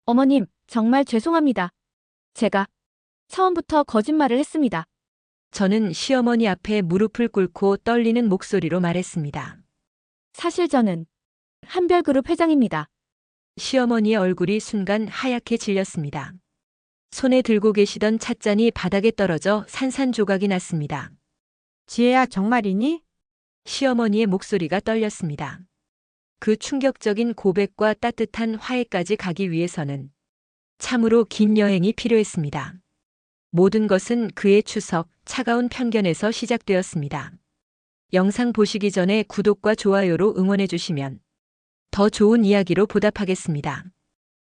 어머님, 정말 죄송합니다. 제가 처음부터 거짓말을 했습니다. 저는 시어머니 앞에 무릎을 꿇고 떨리는 목소리로 말했습니다. 사실 저는 한별그룹 회장입니다. 시어머니의 얼굴이 순간 하얗게 질렸습니다. 손에 들고 계시던 찻잔이 바닥에 떨어져 산산조각이 났습니다. 지혜야, 정말이니? 시어머니의 목소리가 떨렸습니다. 그 충격적인 고백과 따뜻한 화해까지 가기 위해서는 참으로 긴 여행이 필요했습니다. 모든 것은 그의 추석, 차가운 편견에서 시작되었습니다. 영상 보시기 전에 구독과 좋아요로 응원해 주시면 더 좋은 이야기로 보답하겠습니다.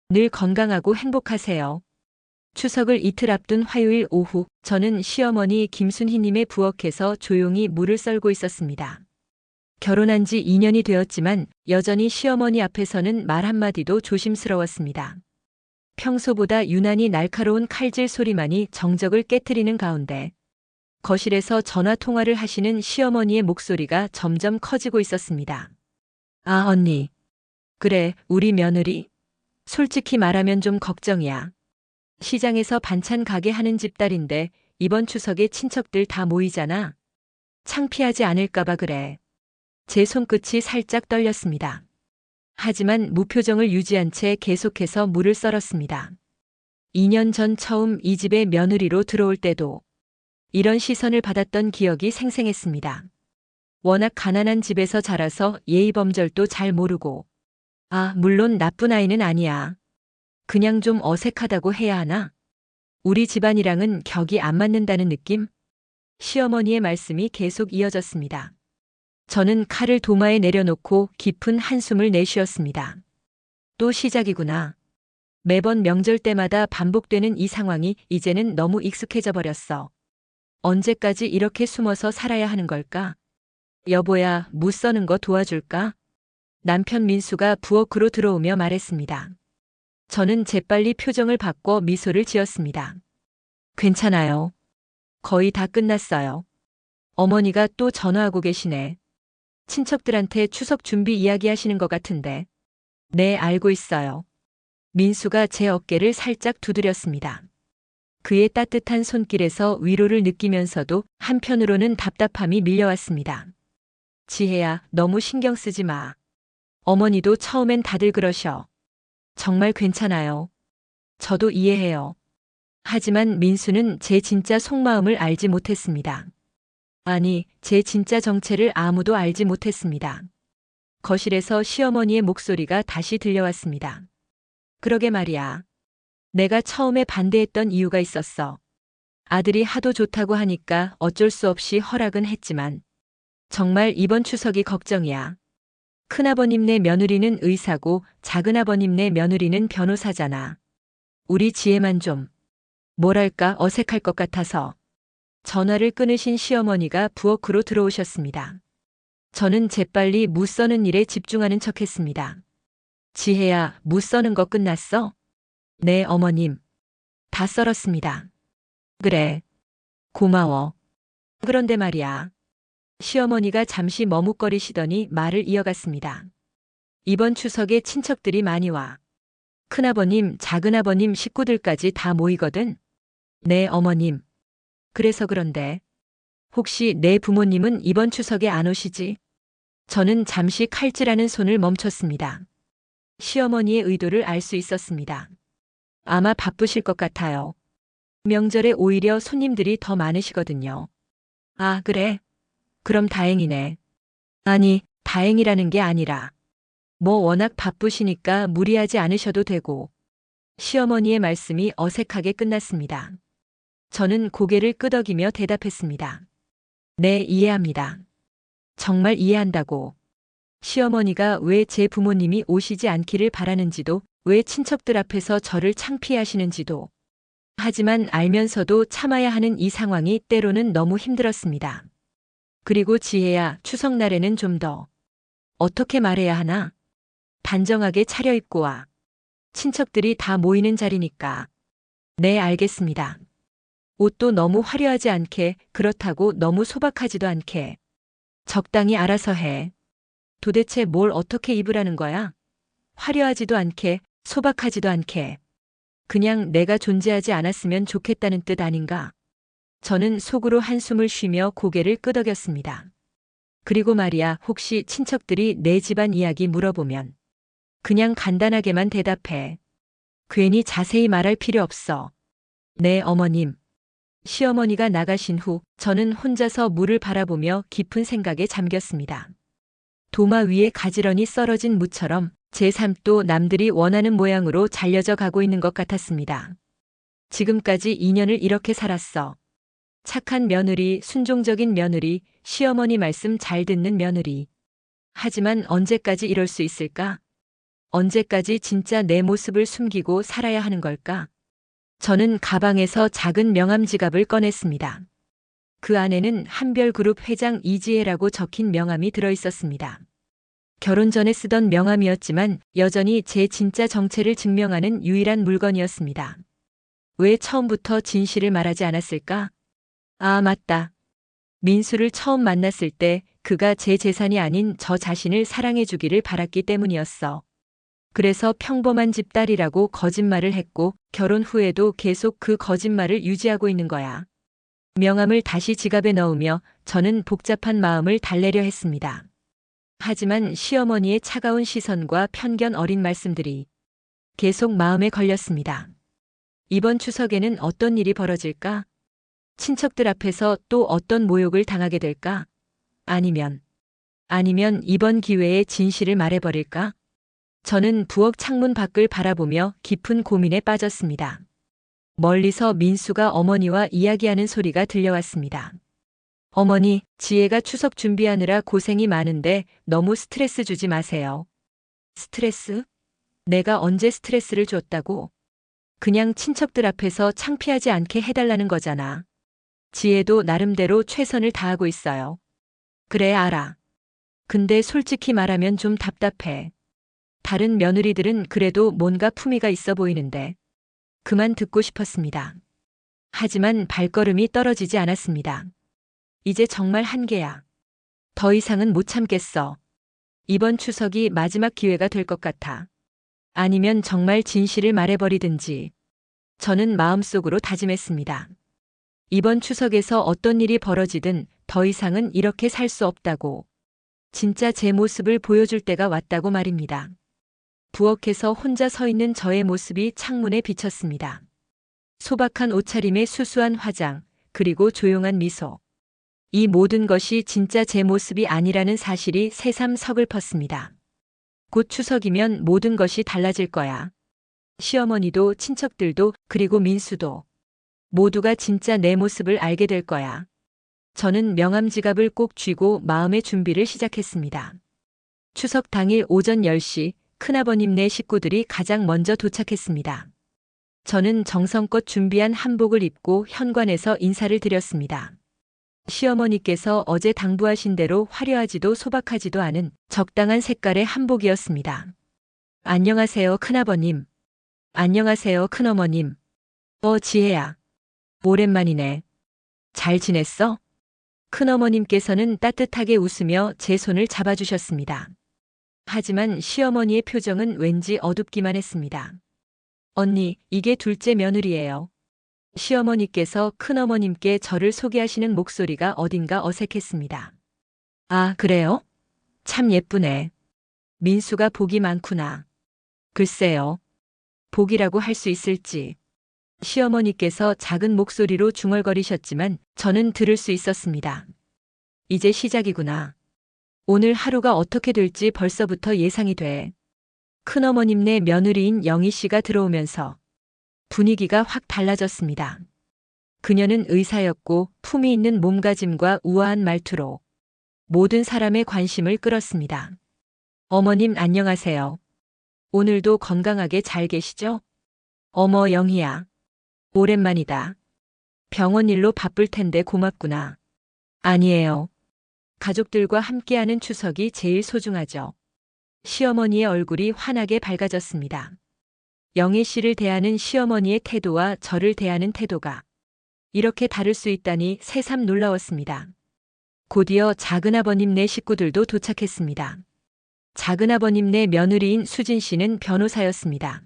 늘 건강하고 행복하세요. 추석을 이틀 앞둔 화요일 오후, 저는 시어머니 김순희님의 부엌에서 조용히 물을 썰고 있었습니다. 결혼한 지 2년이 되었지만 여전히 시어머니 앞에서는 말 한마디도 조심스러웠습니다. 평소보다 유난히 날카로운 칼질 소리만이 정적을 깨트리는 가운데 거실에서 전화 통화를 하시는 시어머니의 목소리가 점점 커지고 있었습니다. 아, 언니. 그래, 우리 며느리. 솔직히 말하면 좀 걱정이야. 시장에서 반찬 가게 하는 집딸인데 이번 추석에 친척들 다 모이잖아. 창피하지 않을까봐 그래. 제 손끝이 살짝 떨렸습니다. 하지만 무표정을 유지한 채 계속해서 물을 썰었습니다. 2년 전 처음 이 집에 며느리로 들어올 때도 이런 시선을 받았던 기억이 생생했습니다. 워낙 가난한 집에서 자라서 예의범절도 잘 모르고, 아, 물론 나쁜 아이는 아니야. 그냥 좀 어색하다고 해야 하나? 우리 집안이랑은 격이 안 맞는다는 느낌? 시어머니의 말씀이 계속 이어졌습니다. 저는 칼을 도마에 내려놓고 깊은 한숨을 내쉬었습니다. 또 시작이구나. 매번 명절 때마다 반복되는 이 상황이 이제는 너무 익숙해져 버렸어. 언제까지 이렇게 숨어서 살아야 하는 걸까? 여보야, 무 써는 거 도와줄까? 남편 민수가 부엌으로 들어오며 말했습니다. 저는 재빨리 표정을 바꿔 미소를 지었습니다. 괜찮아요. 거의 다 끝났어요. 어머니가 또 전화하고 계시네. 친척들한테 추석 준비 이야기하시는 것 같은데. 네, 알고 있어요. 민수가 제 어깨를 살짝 두드렸습니다. 그의 따뜻한 손길에서 위로를 느끼면서도 한편으로는 답답함이 밀려왔습니다. 지혜야, 너무 신경 쓰지 마. 어머니도 처음엔 다들 그러셔. 정말 괜찮아요. 저도 이해해요. 하지만 민수는 제 진짜 속마음을 알지 못했습니다. 아니, 제 진짜 정체를 아무도 알지 못했습니다. 거실에서 시어머니의 목소리가 다시 들려왔습니다. 그러게 말이야. 내가 처음에 반대했던 이유가 있었어. 아들이 하도 좋다고 하니까 어쩔 수 없이 허락은 했지만 정말 이번 추석이 걱정이야. 큰아버님네 며느리는 의사고 작은아버님네 며느리는 변호사잖아. 우리 지혜만 좀 뭐랄까 어색할 것 같아서. 전화를 끊으신 시어머니가 부엌으로 들어오셨습니다. 저는 재빨리 무 써는 일에 집중하는 척했습니다. 지혜야, 무 써는 거 끝났어? 네, 어머님. 다 썰었습니다. 그래. 고마워. 그런데 말이야. 시어머니가 잠시 머뭇거리시더니 말을 이어갔습니다. 이번 추석에 친척들이 많이 와. 큰아버님, 작은아버님 식구들까지 다 모이거든? 네, 어머님. 그래서 그런데 혹시 내 부모님은 이번 추석에 안 오시지? 저는 잠시 칼질하는 손을 멈췄습니다. 시어머니의 의도를 알 수 있었습니다. 아마 바쁘실 것 같아요. 명절에 오히려 손님들이 더 많으시거든요. 아, 그래? 그럼 다행이네. 아니, 다행이라는 게 아니라 뭐 워낙 바쁘시니까 무리하지 않으셔도 되고. 시어머니의 말씀이 어색하게 끝났습니다. 저는 고개를 끄덕이며 대답했습니다. 네, 이해합니다. 정말 이해한다고. 시어머니가 왜 제 부모님이 오시지 않기를 바라는지도, 왜 친척들 앞에서 저를 창피하시는지도. 하지만 알면서도 참아야 하는 이 상황이 때로는 너무 힘들었습니다. 그리고 지혜야, 추석날에는 좀 더 어떻게 말해야 하나? 단정하게 차려입고 와. 친척들이 다 모이는 자리니까. 네, 알겠습니다. 옷도 너무 화려하지 않게, 그렇다고 너무 소박하지도 않게. 적당히 알아서 해. 도대체 뭘 어떻게 입으라는 거야? 화려하지도 않게, 소박하지도 않게. 그냥 내가 존재하지 않았으면 좋겠다는 뜻 아닌가? 저는 속으로 한숨을 쉬며 고개를 끄덕였습니다. 그리고 말이야, 혹시 친척들이 내 집안 이야기 물어보면 그냥 간단하게만 대답해. 괜히 자세히 말할 필요 없어. 네, 어머님. 시어머니가 나가신 후 저는 혼자서 물을 바라보며 깊은 생각에 잠겼습니다. 도마 위에 가지런히 썰어진 무처럼 제 삶도 남들이 원하는 모양으로 잘려져 가고 있는 것 같았습니다. 지금까지 2년을 이렇게 살았어. 착한 며느리, 순종적인 며느리, 시어머니 말씀 잘 듣는 며느리. 하지만 언제까지 이럴 수 있을까? 언제까지 진짜 내 모습을 숨기고 살아야 하는 걸까? 저는 가방에서 작은 명함 지갑을 꺼냈습니다. 그 안에는 한별그룹 회장 이지혜라고 적힌 명함이 들어 있었습니다. 결혼 전에 쓰던 명함이었지만 여전히 제 진짜 정체를 증명하는 유일한 물건이었습니다. 왜 처음부터 진실을 말하지 않았을까? 아, 맞다. 민수를 처음 만났을 때 그가 제 재산이 아닌 저 자신을 사랑해주기를 바랐기 때문이었어. 그래서 평범한 집 딸이라고 거짓말을 했고 결혼 후에도 계속 그 거짓말을 유지하고 있는 거야. 명함을 다시 지갑에 넣으며 저는 복잡한 마음을 달래려 했습니다. 하지만 시어머니의 차가운 시선과 편견 어린 말씀들이 계속 마음에 걸렸습니다. 이번 추석에는 어떤 일이 벌어질까? 친척들 앞에서 또 어떤 모욕을 당하게 될까? 아니면 이번 기회에 진실을 말해버릴까? 저는 부엌 창문 밖을 바라보며 깊은 고민에 빠졌습니다. 멀리서 민수가 어머니와 이야기하는 소리가 들려왔습니다. 어머니, 지혜가 추석 준비하느라 고생이 많은데 너무 스트레스 주지 마세요. 스트레스? 내가 언제 스트레스를 줬다고? 그냥 친척들 앞에서 창피하지 않게 해달라는 거잖아. 지혜도 나름대로 최선을 다하고 있어요. 그래, 알아. 근데 솔직히 말하면 좀 답답해. 다른 며느리들은 그래도 뭔가 품위가 있어 보이는데. 그만 듣고 싶었습니다. 하지만 발걸음이 떨어지지 않았습니다. 이제 정말 한계야. 더 이상은 못 참겠어. 이번 추석이 마지막 기회가 될 것 같아. 아니면 정말 진실을 말해버리든지. 저는 마음속으로 다짐했습니다. 이번 추석에서 어떤 일이 벌어지든 더 이상은 이렇게 살 수 없다고. 진짜 제 모습을 보여줄 때가 왔다고 말입니다. 부엌에서 혼자 서 있는 저의 모습이 창문에 비쳤습니다. 소박한 옷차림에 수수한 화장, 그리고 조용한 미소. 이 모든 것이 진짜 제 모습이 아니라는 사실이 새삼 서글펐습니다. 곧 추석이면 모든 것이 달라질 거야. 시어머니도 친척들도 그리고 민수도 모두가 진짜 내 모습을 알게 될 거야. 저는 명함 지갑을 꼭 쥐고 마음의 준비를 시작했습니다. 추석 당일 오전 10시 큰아버님네 식구들이 가장 먼저 도착했습니다. 저는 정성껏 준비한 한복을 입고 현관에서 인사를 드렸습니다. 시어머니께서 어제 당부하신 대로 화려하지도 소박하지도 않은 적당한 색깔의 한복이었습니다. 안녕하세요, 큰아버님. 안녕하세요, 큰어머님. 지혜야. 오랜만이네. 잘 지냈어? 큰어머님께서는 따뜻하게 웃으며 제 손을 잡아주셨습니다. 하지만 시어머니의 표정은 왠지 어둡기만 했습니다. 언니, 이게 둘째 며느리예요. 시어머니께서 큰어머님께 저를 소개하시는 목소리가 어딘가 어색했습니다. 아, 그래요? 참 예쁘네. 민수가 복이 많구나. 글쎄요. 복이라고 할 수 있을지. 시어머니께서 작은 목소리로 중얼거리셨지만 저는 들을 수 있었습니다. 이제 시작이구나. 오늘 하루가 어떻게 될지 벌써부터 예상이 돼. 큰어머님네 며느리인 영희 씨가 들어오면서 분위기가 확 달라졌습니다. 그녀는 의사였고 품위 있는 몸가짐과 우아한 말투로 모든 사람의 관심을 끌었습니다. 어머님 안녕하세요. 오늘도 건강하게 잘 계시죠? 어머 영희야. 오랜만이다. 병원 일로 바쁠 텐데 고맙구나. 아니에요. 가족들과 함께하는 추석이 제일 소중하죠. 시어머니의 얼굴이 환하게 밝아졌습니다. 영희 씨를 대하는 시어머니의 태도와 저를 대하는 태도가 이렇게 다를 수 있다니 새삼 놀라웠습니다. 곧이어 작은아버님네 식구들도 도착했습니다. 작은아버님네 며느리인 수진 씨는 변호사였습니다.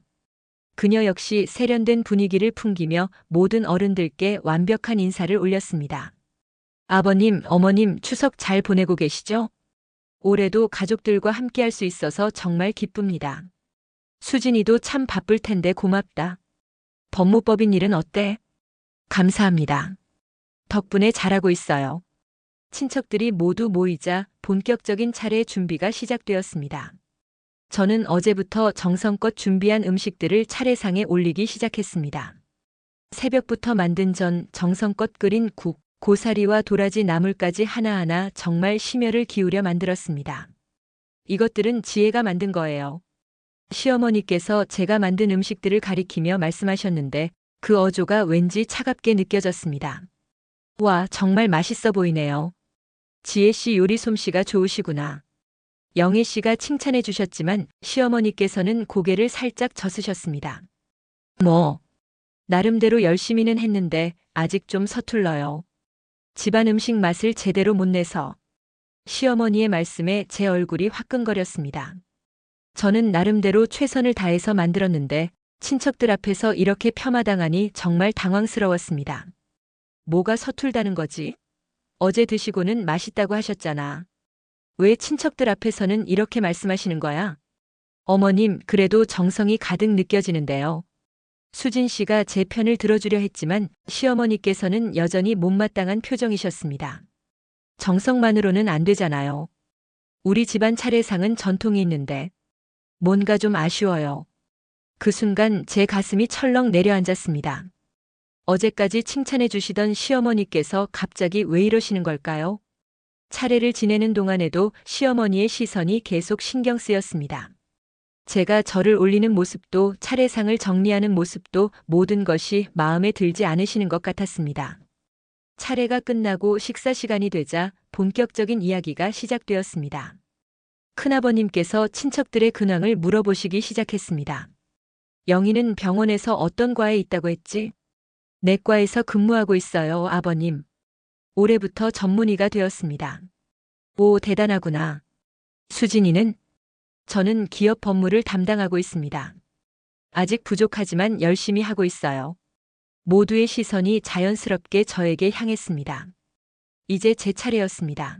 그녀 역시 세련된 분위기를 풍기며 모든 어른들께 완벽한 인사를 올렸습니다. 아버님, 어머님 추석 잘 보내고 계시죠? 올해도 가족들과 함께할 수 있어서 정말 기쁩니다. 수진이도 참 바쁠 텐데 고맙다. 법무법인 일은 어때? 감사합니다. 덕분에 잘하고 있어요. 친척들이 모두 모이자 본격적인 차례 준비가 시작되었습니다. 저는 어제부터 정성껏 준비한 음식들을 차례상에 올리기 시작했습니다. 새벽부터 만든 전, 정성껏 끓인 국, 고사리와 도라지 나물까지 하나하나 정말 심혈을 기울여 만들었습니다. 이것들은 지혜가 만든 거예요. 시어머니께서 제가 만든 음식들을 가리키며 말씀하셨는데 그 어조가 왠지 차갑게 느껴졌습니다. 와, 정말 맛있어 보이네요. 지혜 씨 요리 솜씨가 좋으시구나. 영애 씨가 칭찬해 주셨지만 시어머니께서는 고개를 살짝 젓으셨습니다. 뭐, 나름대로 열심히는 했는데 아직 좀 서툴러요. 집안 음식 맛을 제대로 못 내서. 시어머니의 말씀에 제 얼굴이 화끈거렸습니다. 저는 나름대로 최선을 다해서 만들었는데 친척들 앞에서 이렇게 폄하당하니 정말 당황스러웠습니다. 뭐가 서툴다는 거지? 어제 드시고는 맛있다고 하셨잖아. 왜 친척들 앞에서는 이렇게 말씀하시는 거야? 어머님, 그래도 정성이 가득 느껴지는데요. 수진 씨가 제 편을 들어주려 했지만 시어머니께서는 여전히 못마땅한 표정이셨습니다. 정성만으로는 안 되잖아요. 우리 집안 차례상은 전통이 있는데. 뭔가 좀 아쉬워요. 그 순간 제 가슴이 철렁 내려앉았습니다. 어제까지 칭찬해 주시던 시어머니께서 갑자기 왜 이러시는 걸까요? 차례를 지내는 동안에도 시어머니의 시선이 계속 신경 쓰였습니다. 제가 절을 올리는 모습도 차례상을 정리하는 모습도 모든 것이 마음에 들지 않으시는 것 같았습니다. 차례가 끝나고 식사 시간이 되자 본격적인 이야기가 시작되었습니다. 큰아버님께서 친척들의 근황을 물어보시기 시작했습니다. 영희는 병원에서 어떤 과에 있다고 했지? 내과에서 근무하고 있어요, 아버님. 올해부터 전문의가 되었습니다. 오, 대단하구나. 수진이는? 저는 기업 법무를 담당하고 있습니다. 아직 부족하지만 열심히 하고 있어요. 모두의 시선이 자연스럽게 저에게 향했습니다. 이제 제 차례였습니다.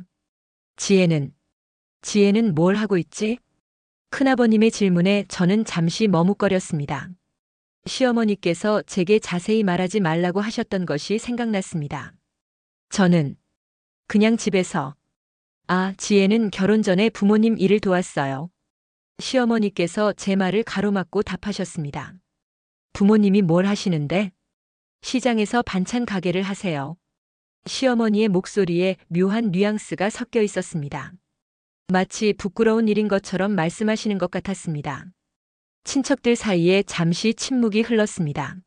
지혜는 뭘 하고 있지? 큰아버님의 질문에 저는 잠시 머뭇거렸습니다. 시어머니께서 제게 자세히 말하지 말라고 하셨던 것이 생각났습니다. 저는 그냥 집에서. 지혜는 결혼 전에 부모님 일을 도왔어요. 시어머니께서 제 말을 가로막고 답하셨습니다. 부모님이 뭘 하시는데? 시장에서 반찬 가게를 하세요. 시어머니의 목소리에 묘한 뉘앙스가 섞여 있었습니다. 마치 부끄러운 일인 것처럼 말씀하시는 것 같았습니다. 친척들 사이에 잠시 침묵이 흘렀습니다.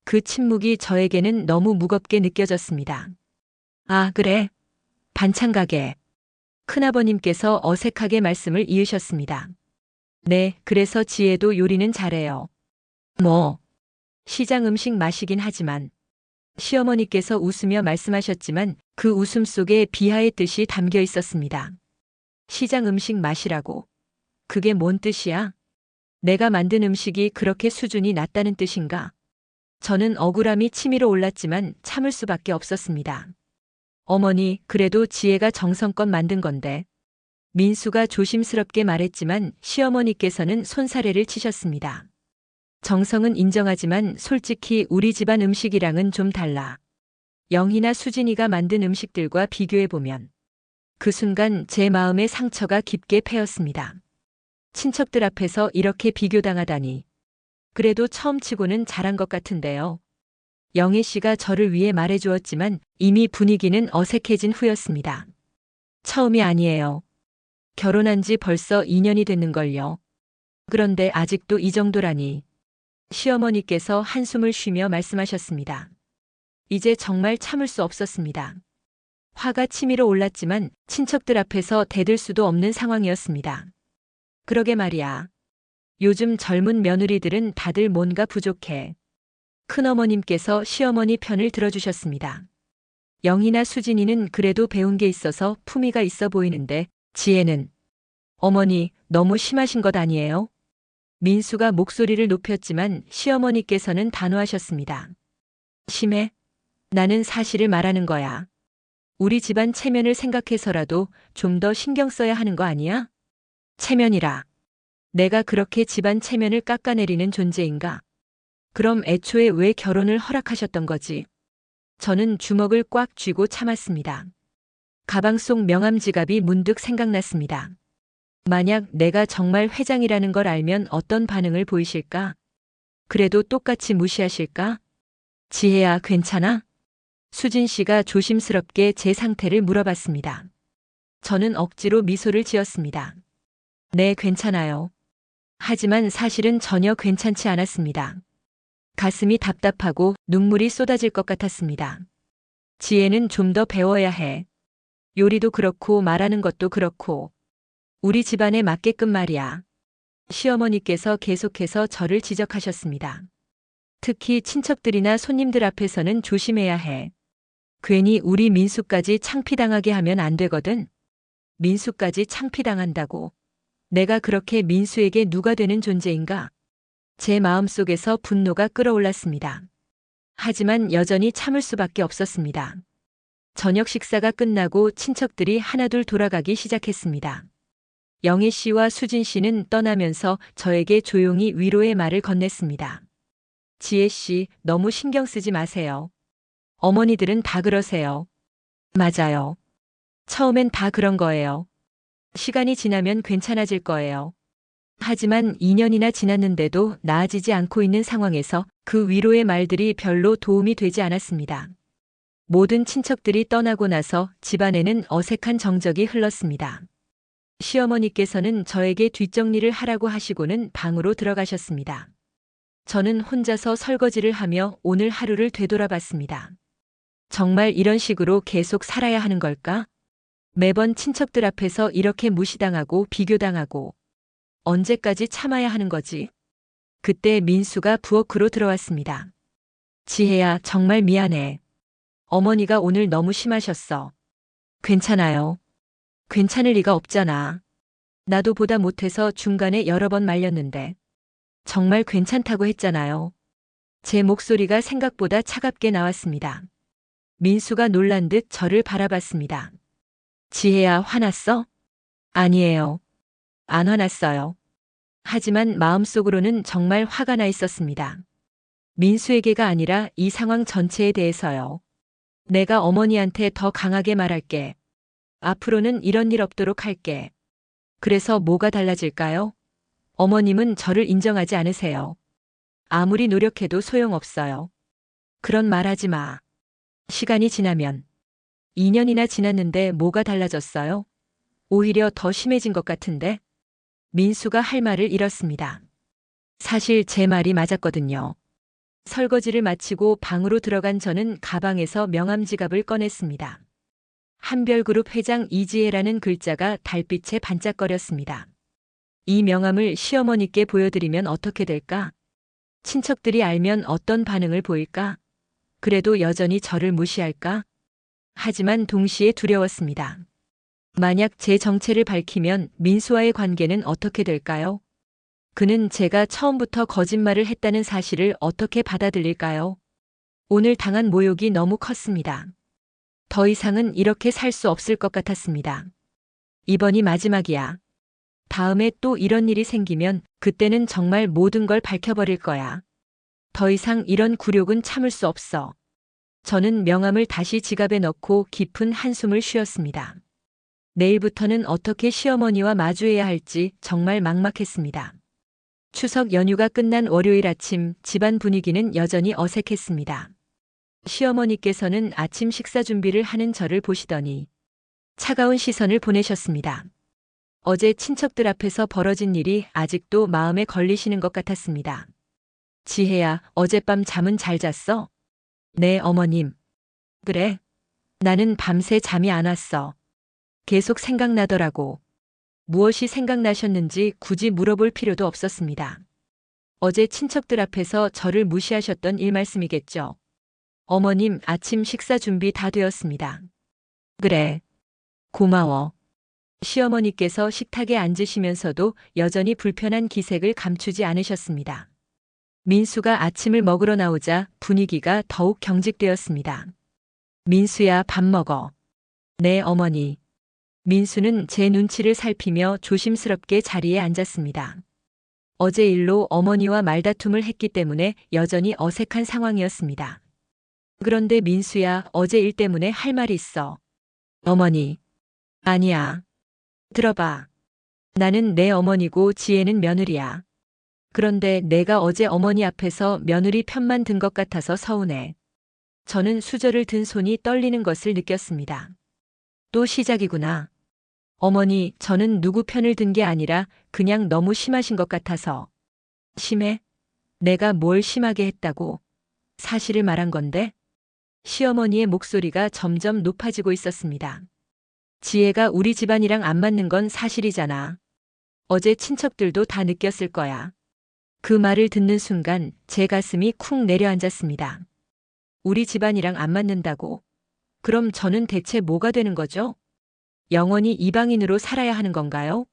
그 침묵이 저에게는 너무 무겁게 느껴졌습니다. 그래. 반찬 가게. 큰아버님께서 어색하게 말씀을 이으셨습니다. 네, 그래서 지혜도 요리는 잘해요. 시장 음식 맛이긴 하지만. 시어머니께서 웃으며 말씀하셨지만 그 웃음 속에 비하의 뜻이 담겨 있었습니다. 시장 음식 맛이라고? 그게 뭔 뜻이야? 내가 만든 음식이 그렇게 수준이 낮다는 뜻인가? 저는 억울함이 치밀어 올랐지만 참을 수밖에 없었습니다. 어머니, 그래도 지혜가 정성껏 만든 건데. 민수가 조심스럽게 말했지만 시어머니께서는 손사래를 치셨습니다. 정성은 인정하지만 솔직히 우리 집안 음식이랑은 좀 달라. 영희나 수진이가 만든 음식들과 비교해보면. 그 순간 제 마음의 상처가 깊게 패였습니다. 친척들 앞에서 이렇게 비교당하다니. 그래도 처음 치고는 잘한 것 같은데요. 영애 씨가 저를 위해 말해주었지만 이미 분위기는 어색해진 후였습니다. 처음이 아니에요. 결혼한 지 벌써 2년이 됐는걸요. 그런데 아직도 이 정도라니. 시어머니께서 한숨을 쉬며 말씀하셨습니다. 이제 정말 참을 수 없었습니다. 화가 치밀어 올랐지만 친척들 앞에서 대들 수도 없는 상황이었습니다. 그러게 말이야. 요즘 젊은 며느리들은 다들 뭔가 부족해. 큰어머님께서 시어머니 편을 들어주셨습니다. 영희나 수진이는 그래도 배운 게 있어서 품위가 있어 보이는데 지혜는 어머니 너무 심하신 것 아니에요? 민수가 목소리를 높였지만 시어머니께서는 단호하셨습니다. 심해. 나는 사실을 말하는 거야. 우리 집안 체면을 생각해서라도 좀 더 신경 써야 하는 거 아니야? 체면이라. 내가 그렇게 집안 체면을 깎아내리는 존재인가? 그럼 애초에 왜 결혼을 허락하셨던 거지? 저는 주먹을 꽉 쥐고 참았습니다. 가방 속 명함 지갑이 문득 생각났습니다. 만약 내가 정말 회장이라는 걸 알면 어떤 반응을 보이실까? 그래도 똑같이 무시하실까? 지혜야, 괜찮아? 수진 씨가 조심스럽게 제 상태를 물어봤습니다. 저는 억지로 미소를 지었습니다. 네, 괜찮아요. 하지만 사실은 전혀 괜찮지 않았습니다. 가슴이 답답하고 눈물이 쏟아질 것 같았습니다. 지혜는 좀 더 배워야 해. 요리도 그렇고 말하는 것도 그렇고. 우리 집안에 맞게끔 말이야. 시어머니께서 계속해서 저를 지적하셨습니다. 특히 친척들이나 손님들 앞에서는 조심해야 해. 괜히 우리 민수까지 창피당하게 하면 안 되거든. 민수까지 창피당한다고. 내가 그렇게 민수에게 누가 되는 존재인가? 제 마음속에서 분노가 끌어올랐습니다. 하지만 여전히 참을 수밖에 없었습니다. 저녁 식사가 끝나고 친척들이 하나둘 돌아가기 시작했습니다. 영애 씨와 수진 씨는 떠나면서 저에게 조용히 위로의 말을 건넸습니다. 지혜 씨, 너무 신경 쓰지 마세요. 어머니들은 다 그러세요. 맞아요. 처음엔 다 그런 거예요. 시간이 지나면 괜찮아질 거예요. 하지만 2년이나 지났는데도 나아지지 않고 있는 상황에서 그 위로의 말들이 별로 도움이 되지 않았습니다. 모든 친척들이 떠나고 나서 집안에는 어색한 정적이 흘렀습니다. 시어머니께서는 저에게 뒷정리를 하라고 하시고는 방으로 들어가셨습니다. 저는 혼자서 설거지를 하며 오늘 하루를 되돌아봤습니다. 정말 이런 식으로 계속 살아야 하는 걸까? 매번 친척들 앞에서 이렇게 무시당하고 비교당하고 언제까지 참아야 하는 거지? 그때 민수가 부엌으로 들어왔습니다. 지혜야, 정말 미안해. 어머니가 오늘 너무 심하셨어. 괜찮아요. 괜찮을 리가 없잖아. 나도 보다 못해서 중간에 여러 번 말렸는데. 정말 괜찮다고 했잖아요. 제 목소리가 생각보다 차갑게 나왔습니다. 민수가 놀란 듯 저를 바라봤습니다. 지혜야, 화났어? 아니에요. 안 화났어요. 하지만 마음속으로는 정말 화가 나 있었습니다. 민수에게가 아니라 이 상황 전체에 대해서요. 내가 어머니한테 더 강하게 말할게. 앞으로는 이런 일 없도록 할게. 그래서 뭐가 달라질까요? 어머님은 저를 인정하지 않으세요. 아무리 노력해도 소용없어요. 그런 말 하지 마. 시간이 지나면. 2년이나 지났는데 뭐가 달라졌어요? 오히려 더 심해진 것 같은데? 민수가 할 말을 잃었습니다. 사실 제 말이 맞았거든요. 설거지를 마치고 방으로 들어간 저는 가방에서 명함 지갑을 꺼냈습니다. 한별그룹 회장 이지혜라는 글자가 달빛에 반짝거렸습니다. 이 명함을 시어머니께 보여드리면 어떻게 될까? 친척들이 알면 어떤 반응을 보일까? 그래도 여전히 저를 무시할까? 하지만 동시에 두려웠습니다. 만약 제 정체를 밝히면 민수와의 관계는 어떻게 될까요? 그는 제가 처음부터 거짓말을 했다는 사실을 어떻게 받아들일까요? 오늘 당한 모욕이 너무 컸습니다. 더 이상은 이렇게 살 수 없을 것 같았습니다. 이번이 마지막이야. 다음에 또 이런 일이 생기면 그때는 정말 모든 걸 밝혀버릴 거야. 더 이상 이런 굴욕은 참을 수 없어. 저는 명함을 다시 지갑에 넣고 깊은 한숨을 쉬었습니다. 내일부터는 어떻게 시어머니와 마주해야 할지 정말 막막했습니다. 추석 연휴가 끝난 월요일 아침 집안 분위기는 여전히 어색했습니다. 시어머니께서는 아침 식사 준비를 하는 저를 보시더니 차가운 시선을 보내셨습니다. 어제 친척들 앞에서 벌어진 일이 아직도 마음에 걸리시는 것 같았습니다. 지혜야, 어젯밤 잠은 잘 잤어? 네, 어머님. 그래? 나는 밤새 잠이 안 왔어. 계속 생각나더라고. 무엇이 생각나셨는지 굳이 물어볼 필요도 없었습니다. 어제 친척들 앞에서 저를 무시하셨던 일 말씀이겠죠. 어머님, 아침 식사 준비 다 되었습니다. 그래. 고마워. 시어머니께서 식탁에 앉으시면서도 여전히 불편한 기색을 감추지 않으셨습니다. 민수가 아침을 먹으러 나오자 분위기가 더욱 경직되었습니다. 민수야, 밥 먹어. 네, 어머니. 민수는 제 눈치를 살피며 조심스럽게 자리에 앉았습니다. 어제 일로 어머니와 말다툼을 했기 때문에 여전히 어색한 상황이었습니다. 그런데 민수야, 어제 일 때문에 할 말이 있어. 어머니. 아니야. 들어봐. 나는 내 어머니고 지혜는 며느리야. 그런데 내가 어제 어머니 앞에서 며느리 편만 든 것 같아서 서운해. 저는 수저를 든 손이 떨리는 것을 느꼈습니다. 또 시작이구나. 어머니, 저는 누구 편을 든 게 아니라 그냥 너무 심하신 것 같아서. 심해? 내가 뭘 심하게 했다고? 사실을 말한 건데? 시어머니의 목소리가 점점 높아지고 있었습니다. 지혜가 우리 집안이랑 안 맞는 건 사실이잖아. 어제 친척들도 다 느꼈을 거야. 그 말을 듣는 순간 제 가슴이 쿵 내려앉았습니다. 우리 집안이랑 안 맞는다고? 그럼 저는 대체 뭐가 되는 거죠? 영원히 이방인으로 살아야 하는 건가요?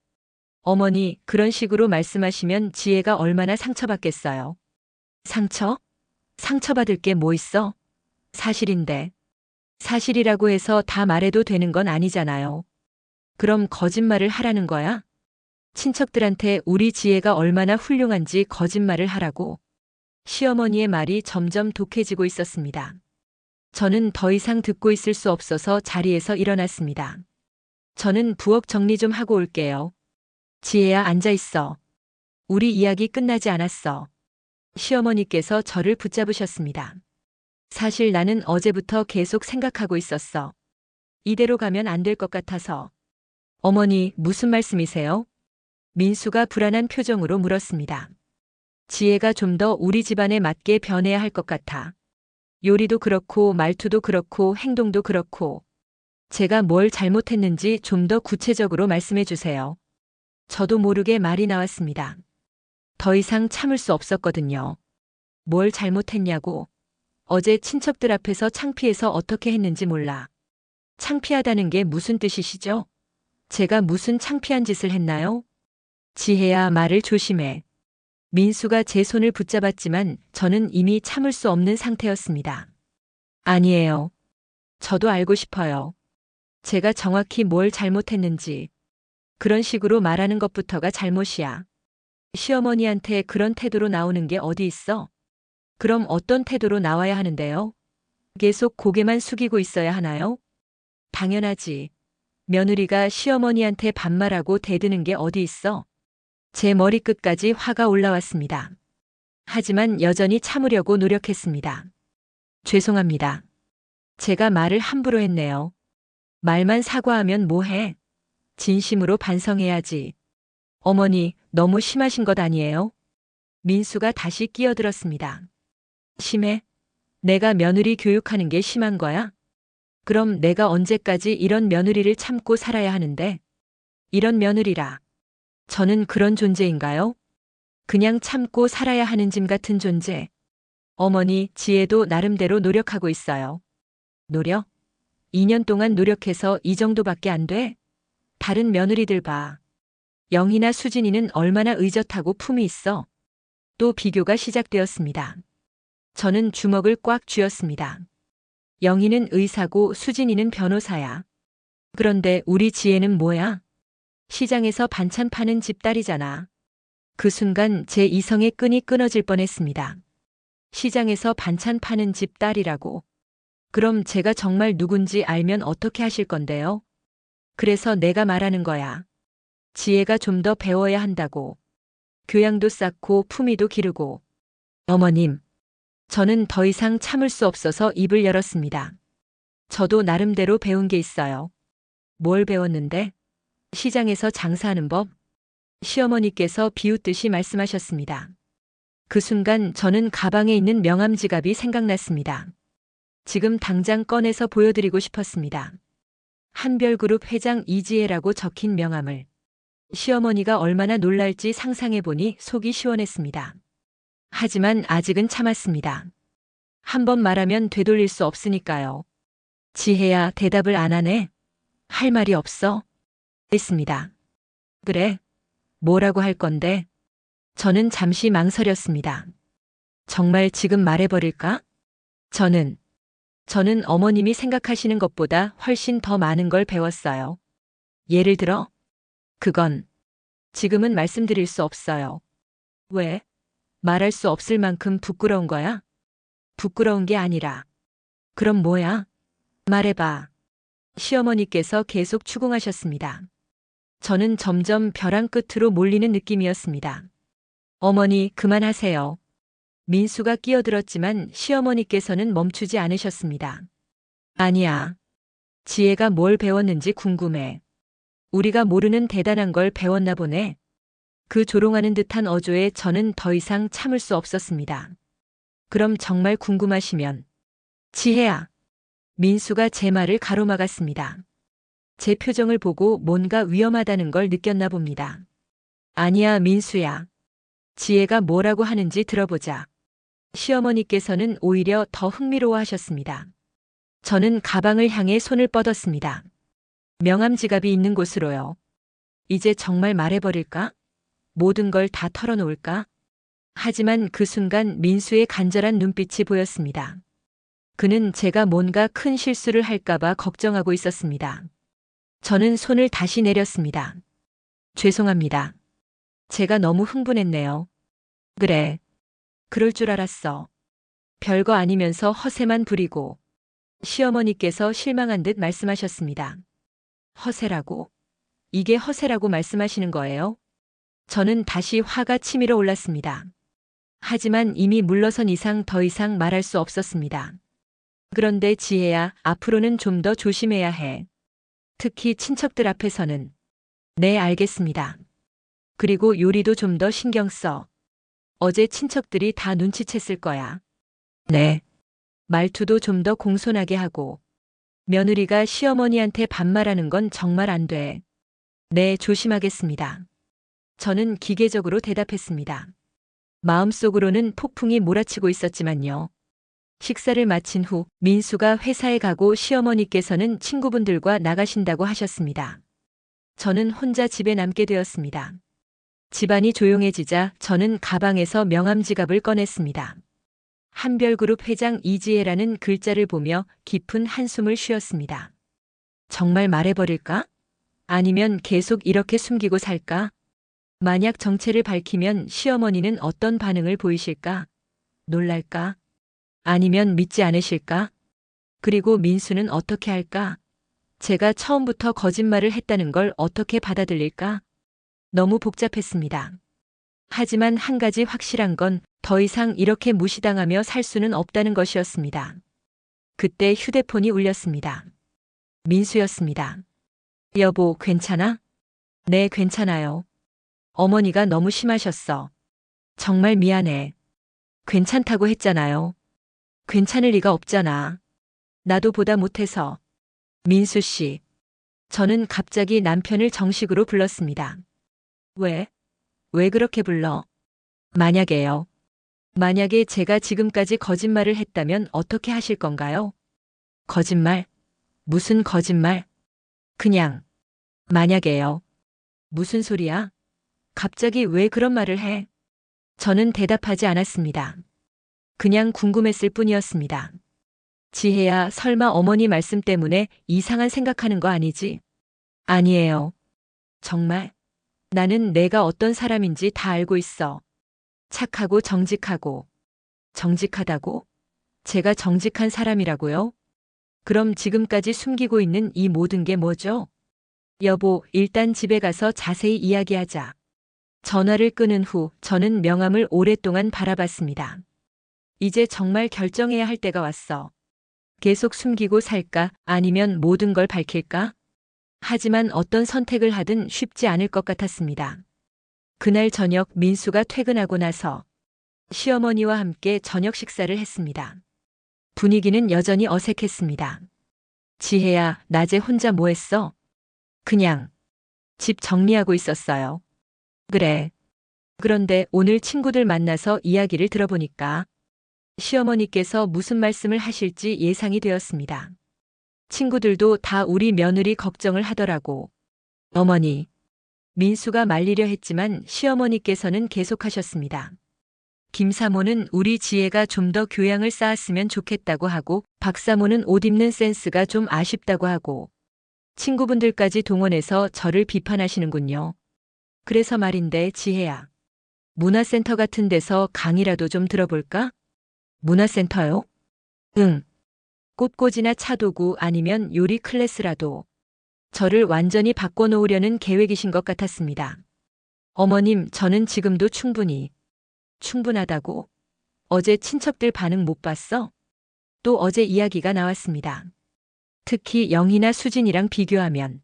어머니, 그런 식으로 말씀하시면 지혜가 얼마나 상처받겠어요. 상처? 상처받을 게 뭐 있어? 사실인데. 사실이라고 해서 다 말해도 되는 건 아니잖아요. 그럼 거짓말을 하라는 거야? 친척들한테 우리 지혜가 얼마나 훌륭한지 거짓말을 하라고. 시어머니의 말이 점점 독해지고 있었습니다. 저는 더 이상 듣고 있을 수 없어서 자리에서 일어났습니다. 저는 부엌 정리 좀 하고 올게요. 지혜야, 앉아 있어. 우리 이야기 끝나지 않았어. 시어머니께서 저를 붙잡으셨습니다. 사실 나는 어제부터 계속 생각하고 있었어. 이대로 가면 안 될 것 같아서. 어머니, 무슨 말씀이세요? 민수가 불안한 표정으로 물었습니다. 지혜가 좀 더 우리 집안에 맞게 변해야 할 것 같아. 요리도 그렇고 말투도 그렇고 행동도 그렇고. 제가 뭘 잘못했는지 좀 더 구체적으로 말씀해 주세요. 저도 모르게 말이 나왔습니다. 더 이상 참을 수 없었거든요. 뭘 잘못했냐고. 어제 친척들 앞에서 창피해서 어떻게 했는지 몰라. 창피하다는 게 무슨 뜻이시죠? 제가 무슨 창피한 짓을 했나요? 지혜야, 말을 조심해. 민수가 제 손을 붙잡았지만 저는 이미 참을 수 없는 상태였습니다. 아니에요. 저도 알고 싶어요. 제가 정확히 뭘 잘못했는지. 그런 식으로 말하는 것부터가 잘못이야. 시어머니한테 그런 태도로 나오는 게 어디 있어? 그럼 어떤 태도로 나와야 하는데요? 계속 고개만 숙이고 있어야 하나요? 당연하지. 며느리가 시어머니한테 반말하고 대드는 게 어디 있어? 제 머리끝까지 화가 올라왔습니다. 하지만 여전히 참으려고 노력했습니다. 죄송합니다. 제가 말을 함부로 했네요. 말만 사과하면 뭐해? 진심으로 반성해야지. 어머니, 너무 심하신 것 아니에요? 민수가 다시 끼어들었습니다. 심해? 내가 며느리 교육하는 게 심한 거야? 그럼 내가 언제까지 이런 며느리를 참고 살아야 하는데? 이런 며느리라. 저는 그런 존재인가요? 그냥 참고 살아야 하는 짐 같은 존재. 어머니, 지혜도 나름대로 노력하고 있어요. 노력? 2년 동안 노력해서 이 정도밖에 안 돼? 다른 며느리들 봐. 영희나 수진이는 얼마나 의젓하고 품이 있어. 또 비교가 시작되었습니다. 저는 주먹을 꽉 쥐었습니다. 영희는 의사고 수진이는 변호사야. 그런데 우리 지혜는 뭐야? 시장에서 반찬 파는 집딸이잖아. 그 순간 제 이성의 끈이 끊어질 뻔했습니다. 시장에서 반찬 파는 집딸이라고. 그럼 제가 정말 누군지 알면 어떻게 하실 건데요? 그래서 내가 말하는 거야. 지혜가 좀 더 배워야 한다고. 교양도 쌓고 품위도 기르고. 어머님, 저는 더 이상 참을 수 없어서 입을 열었습니다. 저도 나름대로 배운 게 있어요. 뭘 배웠는데? 시장에서 장사하는 법? 시어머니께서 비웃듯이 말씀하셨습니다. 그 순간 저는 가방에 있는 명함 지갑이 생각났습니다. 지금 당장 꺼내서 보여드리고 싶었습니다. 한별그룹 회장 이지혜라고 적힌 명함을. 시어머니가 얼마나 놀랄지 상상해보니 속이 시원했습니다. 하지만 아직은 참았습니다. 한 번 말하면 되돌릴 수 없으니까요. 지혜야, 대답을 안 하네? 할 말이 없어? 했습니다. 그래, 뭐라고 할 건데? 저는 잠시 망설였습니다. 정말 지금 말해버릴까? 저는 어머님이 생각하시는 것보다 훨씬 더 많은 걸 배웠어요. 예를 들어, 그건 지금은 말씀드릴 수 없어요. 왜? 말할 수 없을 만큼 부끄러운 거야? 부끄러운 게 아니라. 그럼 뭐야? 말해봐. 시어머니께서 계속 추궁하셨습니다. 저는 점점 벼랑 끝으로 몰리는 느낌이었습니다. 어머니, 그만하세요. 민수가 끼어들었지만 시어머니께서는 멈추지 않으셨습니다. 아니야. 지혜가 뭘 배웠는지 궁금해. 우리가 모르는 대단한 걸 배웠나 보네. 그 조롱하는 듯한 어조에 저는 더 이상 참을 수 없었습니다. 그럼 정말 궁금하시면. 지혜야. 민수가 제 말을 가로막았습니다. 제 표정을 보고 뭔가 위험하다는 걸 느꼈나 봅니다. 아니야, 민수야. 지혜가 뭐라고 하는지 들어보자. 시어머니께서는 오히려 더 흥미로워 하셨습니다. 저는 가방을 향해 손을 뻗었습니다. 명함 지갑이 있는 곳으로요. 이제 정말 말해버릴까? 모든 걸 다 털어놓을까? 하지만 그 순간 민수의 간절한 눈빛이 보였습니다. 그는 제가 뭔가 큰 실수를 할까봐 걱정하고 있었습니다. 저는 손을 다시 내렸습니다. 죄송합니다. 제가 너무 흥분했네요. 그래. 그럴 줄 알았어. 별거 아니면서 허세만 부리고. 시어머니께서 실망한 듯 말씀하셨습니다. 허세라고? 이게 허세라고 말씀하시는 거예요? 저는 다시 화가 치밀어 올랐습니다. 하지만 이미 물러선 이상 더 이상 말할 수 없었습니다. 그런데 지혜야, 앞으로는 좀 더 조심해야 해. 특히 친척들 앞에서는. 네, 알겠습니다. 그리고 요리도 좀 더 신경 써. 어제 친척들이 다 눈치챘을 거야. 네. 말투도 좀 더 공손하게 하고. 며느리가 시어머니한테 반말하는 건 정말 안 돼. 네, 조심하겠습니다. 저는 기계적으로 대답했습니다. 마음속으로는 폭풍이 몰아치고 있었지만요. 식사를 마친 후 민수가 회사에 가고 시어머니께서는 친구분들과 나가신다고 하셨습니다. 저는 혼자 집에 남게 되었습니다. 집안이 조용해지자 저는 가방에서 명함 지갑을 꺼냈습니다. 한별그룹 회장 이지혜라는 글자를 보며 깊은 한숨을 쉬었습니다. 정말 말해버릴까? 아니면 계속 이렇게 숨기고 살까? 만약 정체를 밝히면 시어머니는 어떤 반응을 보이실까? 놀랄까? 아니면 믿지 않으실까? 그리고 민수는 어떻게 할까? 제가 처음부터 거짓말을 했다는 걸 어떻게 받아들일까? 너무 복잡했습니다. 하지만 한 가지 확실한 건 더 이상 이렇게 무시당하며 살 수는 없다는 것이었습니다. 그때 휴대폰이 울렸습니다. 민수였습니다. 여보, 괜찮아? 네, 괜찮아요. 어머니가 너무 심하셨어. 정말 미안해. 괜찮다고 했잖아요. 괜찮을 리가 없잖아. 나도 보다 못해서. 민수 씨. 저는 갑자기 남편을 정식으로 불렀습니다. 왜? 왜 그렇게 불러? 만약에요. 만약에 제가 지금까지 거짓말을 했다면 어떻게 하실 건가요? 거짓말? 무슨 거짓말? 그냥. 만약에요. 무슨 소리야? 갑자기 왜 그런 말을 해? 저는 대답하지 않았습니다. 그냥 궁금했을 뿐이었습니다. 지혜야, 설마 어머니 말씀 때문에 이상한 생각하는 거 아니지? 아니에요. 정말? 나는 내가 어떤 사람인지 다 알고 있어. 착하고 정직하고. 정직하다고? 제가 정직한 사람이라고요? 그럼 지금까지 숨기고 있는 이 모든 게 뭐죠? 여보, 일단 집에 가서 자세히 이야기하자. 전화를 끊은 후 저는 명함을 오랫동안 바라봤습니다. 이제 정말 결정해야 할 때가 왔어. 계속 숨기고 살까? 아니면 모든 걸 밝힐까? 하지만 어떤 선택을 하든 쉽지 않을 것 같았습니다. 그날 저녁 민수가 퇴근하고 나서 시어머니와 함께 저녁 식사를 했습니다. 분위기는 여전히 어색했습니다. 지혜야, 낮에 혼자 뭐 했어? 그냥 집 정리하고 있었어요. 그래. 그런데 오늘 친구들 만나서 이야기를 들어보니까 시어머니께서 무슨 말씀을 하실지 예상이 되었습니다. 친구들도 다 우리 며느리 걱정을 하더라고. 어머니. 민수가 말리려 했지만 시어머니께서는 계속하셨습니다. 김사모는 우리 지혜가 좀 더 교양을 쌓았으면 좋겠다고 하고 박사모는 옷 입는 센스가 좀 아쉽다고 하고 친구분들까지 동원해서 저를 비판하시는군요. 그래서 말인데 지혜야. 문화센터 같은 데서 강의라도 좀 들어볼까? 문화센터요? 응. 꽃꽂이나 차도구 아니면 요리 클래스라도. 저를 완전히 바꿔놓으려는 계획이신 것 같았습니다. 어머님, 저는 지금도 충분하다고? 어제 친척들 반응 못 봤어? 또 어제 이야기가 나왔습니다. 특히 영희나 수진이랑 비교하면.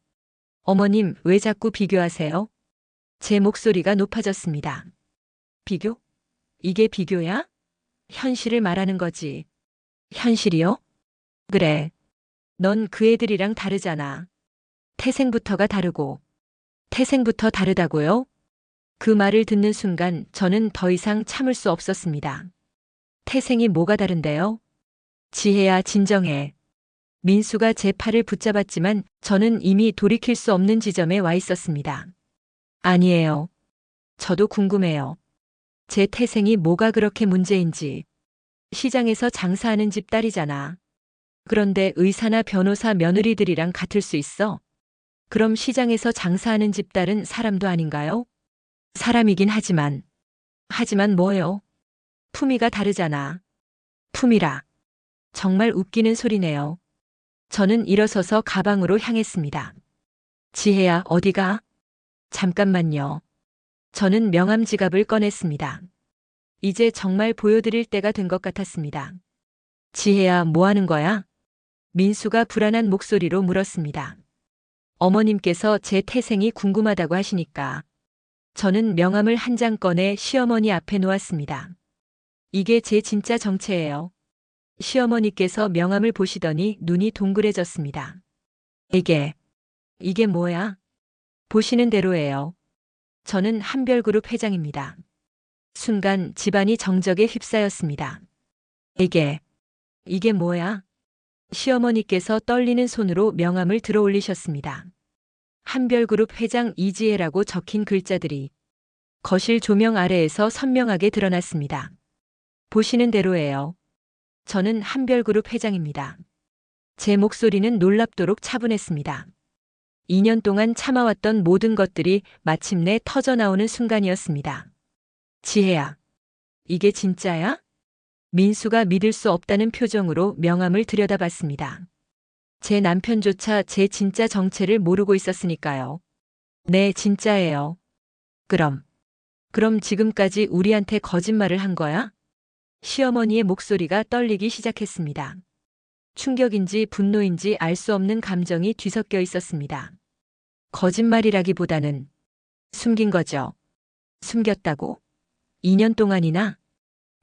어머님, 왜 자꾸 비교하세요? 제 목소리가 높아졌습니다. 비교? 이게 비교야? 현실을 말하는 거지. 현실이요? 그래. 넌 그 애들이랑 다르잖아. 태생부터가 다르고. 태생부터 다르다고요? 그 말을 듣는 순간 저는 더 이상 참을 수 없었습니다. 태생이 뭐가 다른데요? 지혜야, 진정해. 민수가 제 팔을 붙잡았지만 저는 이미 돌이킬 수 없는 지점에 와 있었습니다. 아니에요. 저도 궁금해요. 제 태생이 뭐가 그렇게 문제인지. 시장에서 장사하는 집 딸이잖아. 그런데 의사나 변호사 며느리들이랑 같을 수 있어? 그럼 시장에서 장사하는 집 딸은 사람도 아닌가요? 사람이긴 하지만 뭐요? 품위가 다르잖아. 품위라. 정말 웃기는 소리네요. 저는 일어서서 가방으로 향했습니다. 지혜야, 어디가? 잠깐만요. 저는 명함 지갑을 꺼냈습니다. 이제 정말 보여드릴 때가 된 것 같았습니다. 지혜야, 뭐 하는 거야? 민수가 불안한 목소리로 물었습니다. 어머님께서 제 태생이 궁금하다고 하시니까. 저는 명함을 한 장 꺼내 시어머니 앞에 놓았습니다. 이게 제 진짜 정체예요. 시어머니께서 명함을 보시더니 눈이 동그래졌습니다. 이게 뭐야? 보시는 대로예요. 저는 한별그룹 회장입니다. 순간 집안이 정적에 휩싸였습니다. 이게 뭐야? 시어머니께서 떨리는 손으로 명함을 들어 올리셨습니다. 한별그룹 회장 이지혜라고 적힌 글자들이 거실 조명 아래에서 선명하게 드러났습니다. 보시는 대로예요. 저는 한별그룹 회장입니다. 제 목소리는 놀랍도록 차분했습니다. 2년 동안 참아왔던 모든 것들이 마침내 터져나오는 순간이었습니다. 지혜야, 이게 진짜야? 민수가 믿을 수 없다는 표정으로 명함을 들여다봤습니다. 제 남편조차 제 진짜 정체를 모르고 있었으니까요. 네, 진짜예요. 그럼 지금까지 우리한테 거짓말을 한 거야? 시어머니의 목소리가 떨리기 시작했습니다. 충격인지 분노인지 알 수 없는 감정이 뒤섞여 있었습니다. 거짓말이라기보다는 숨긴 거죠. 숨겼다고? 2년 동안이나?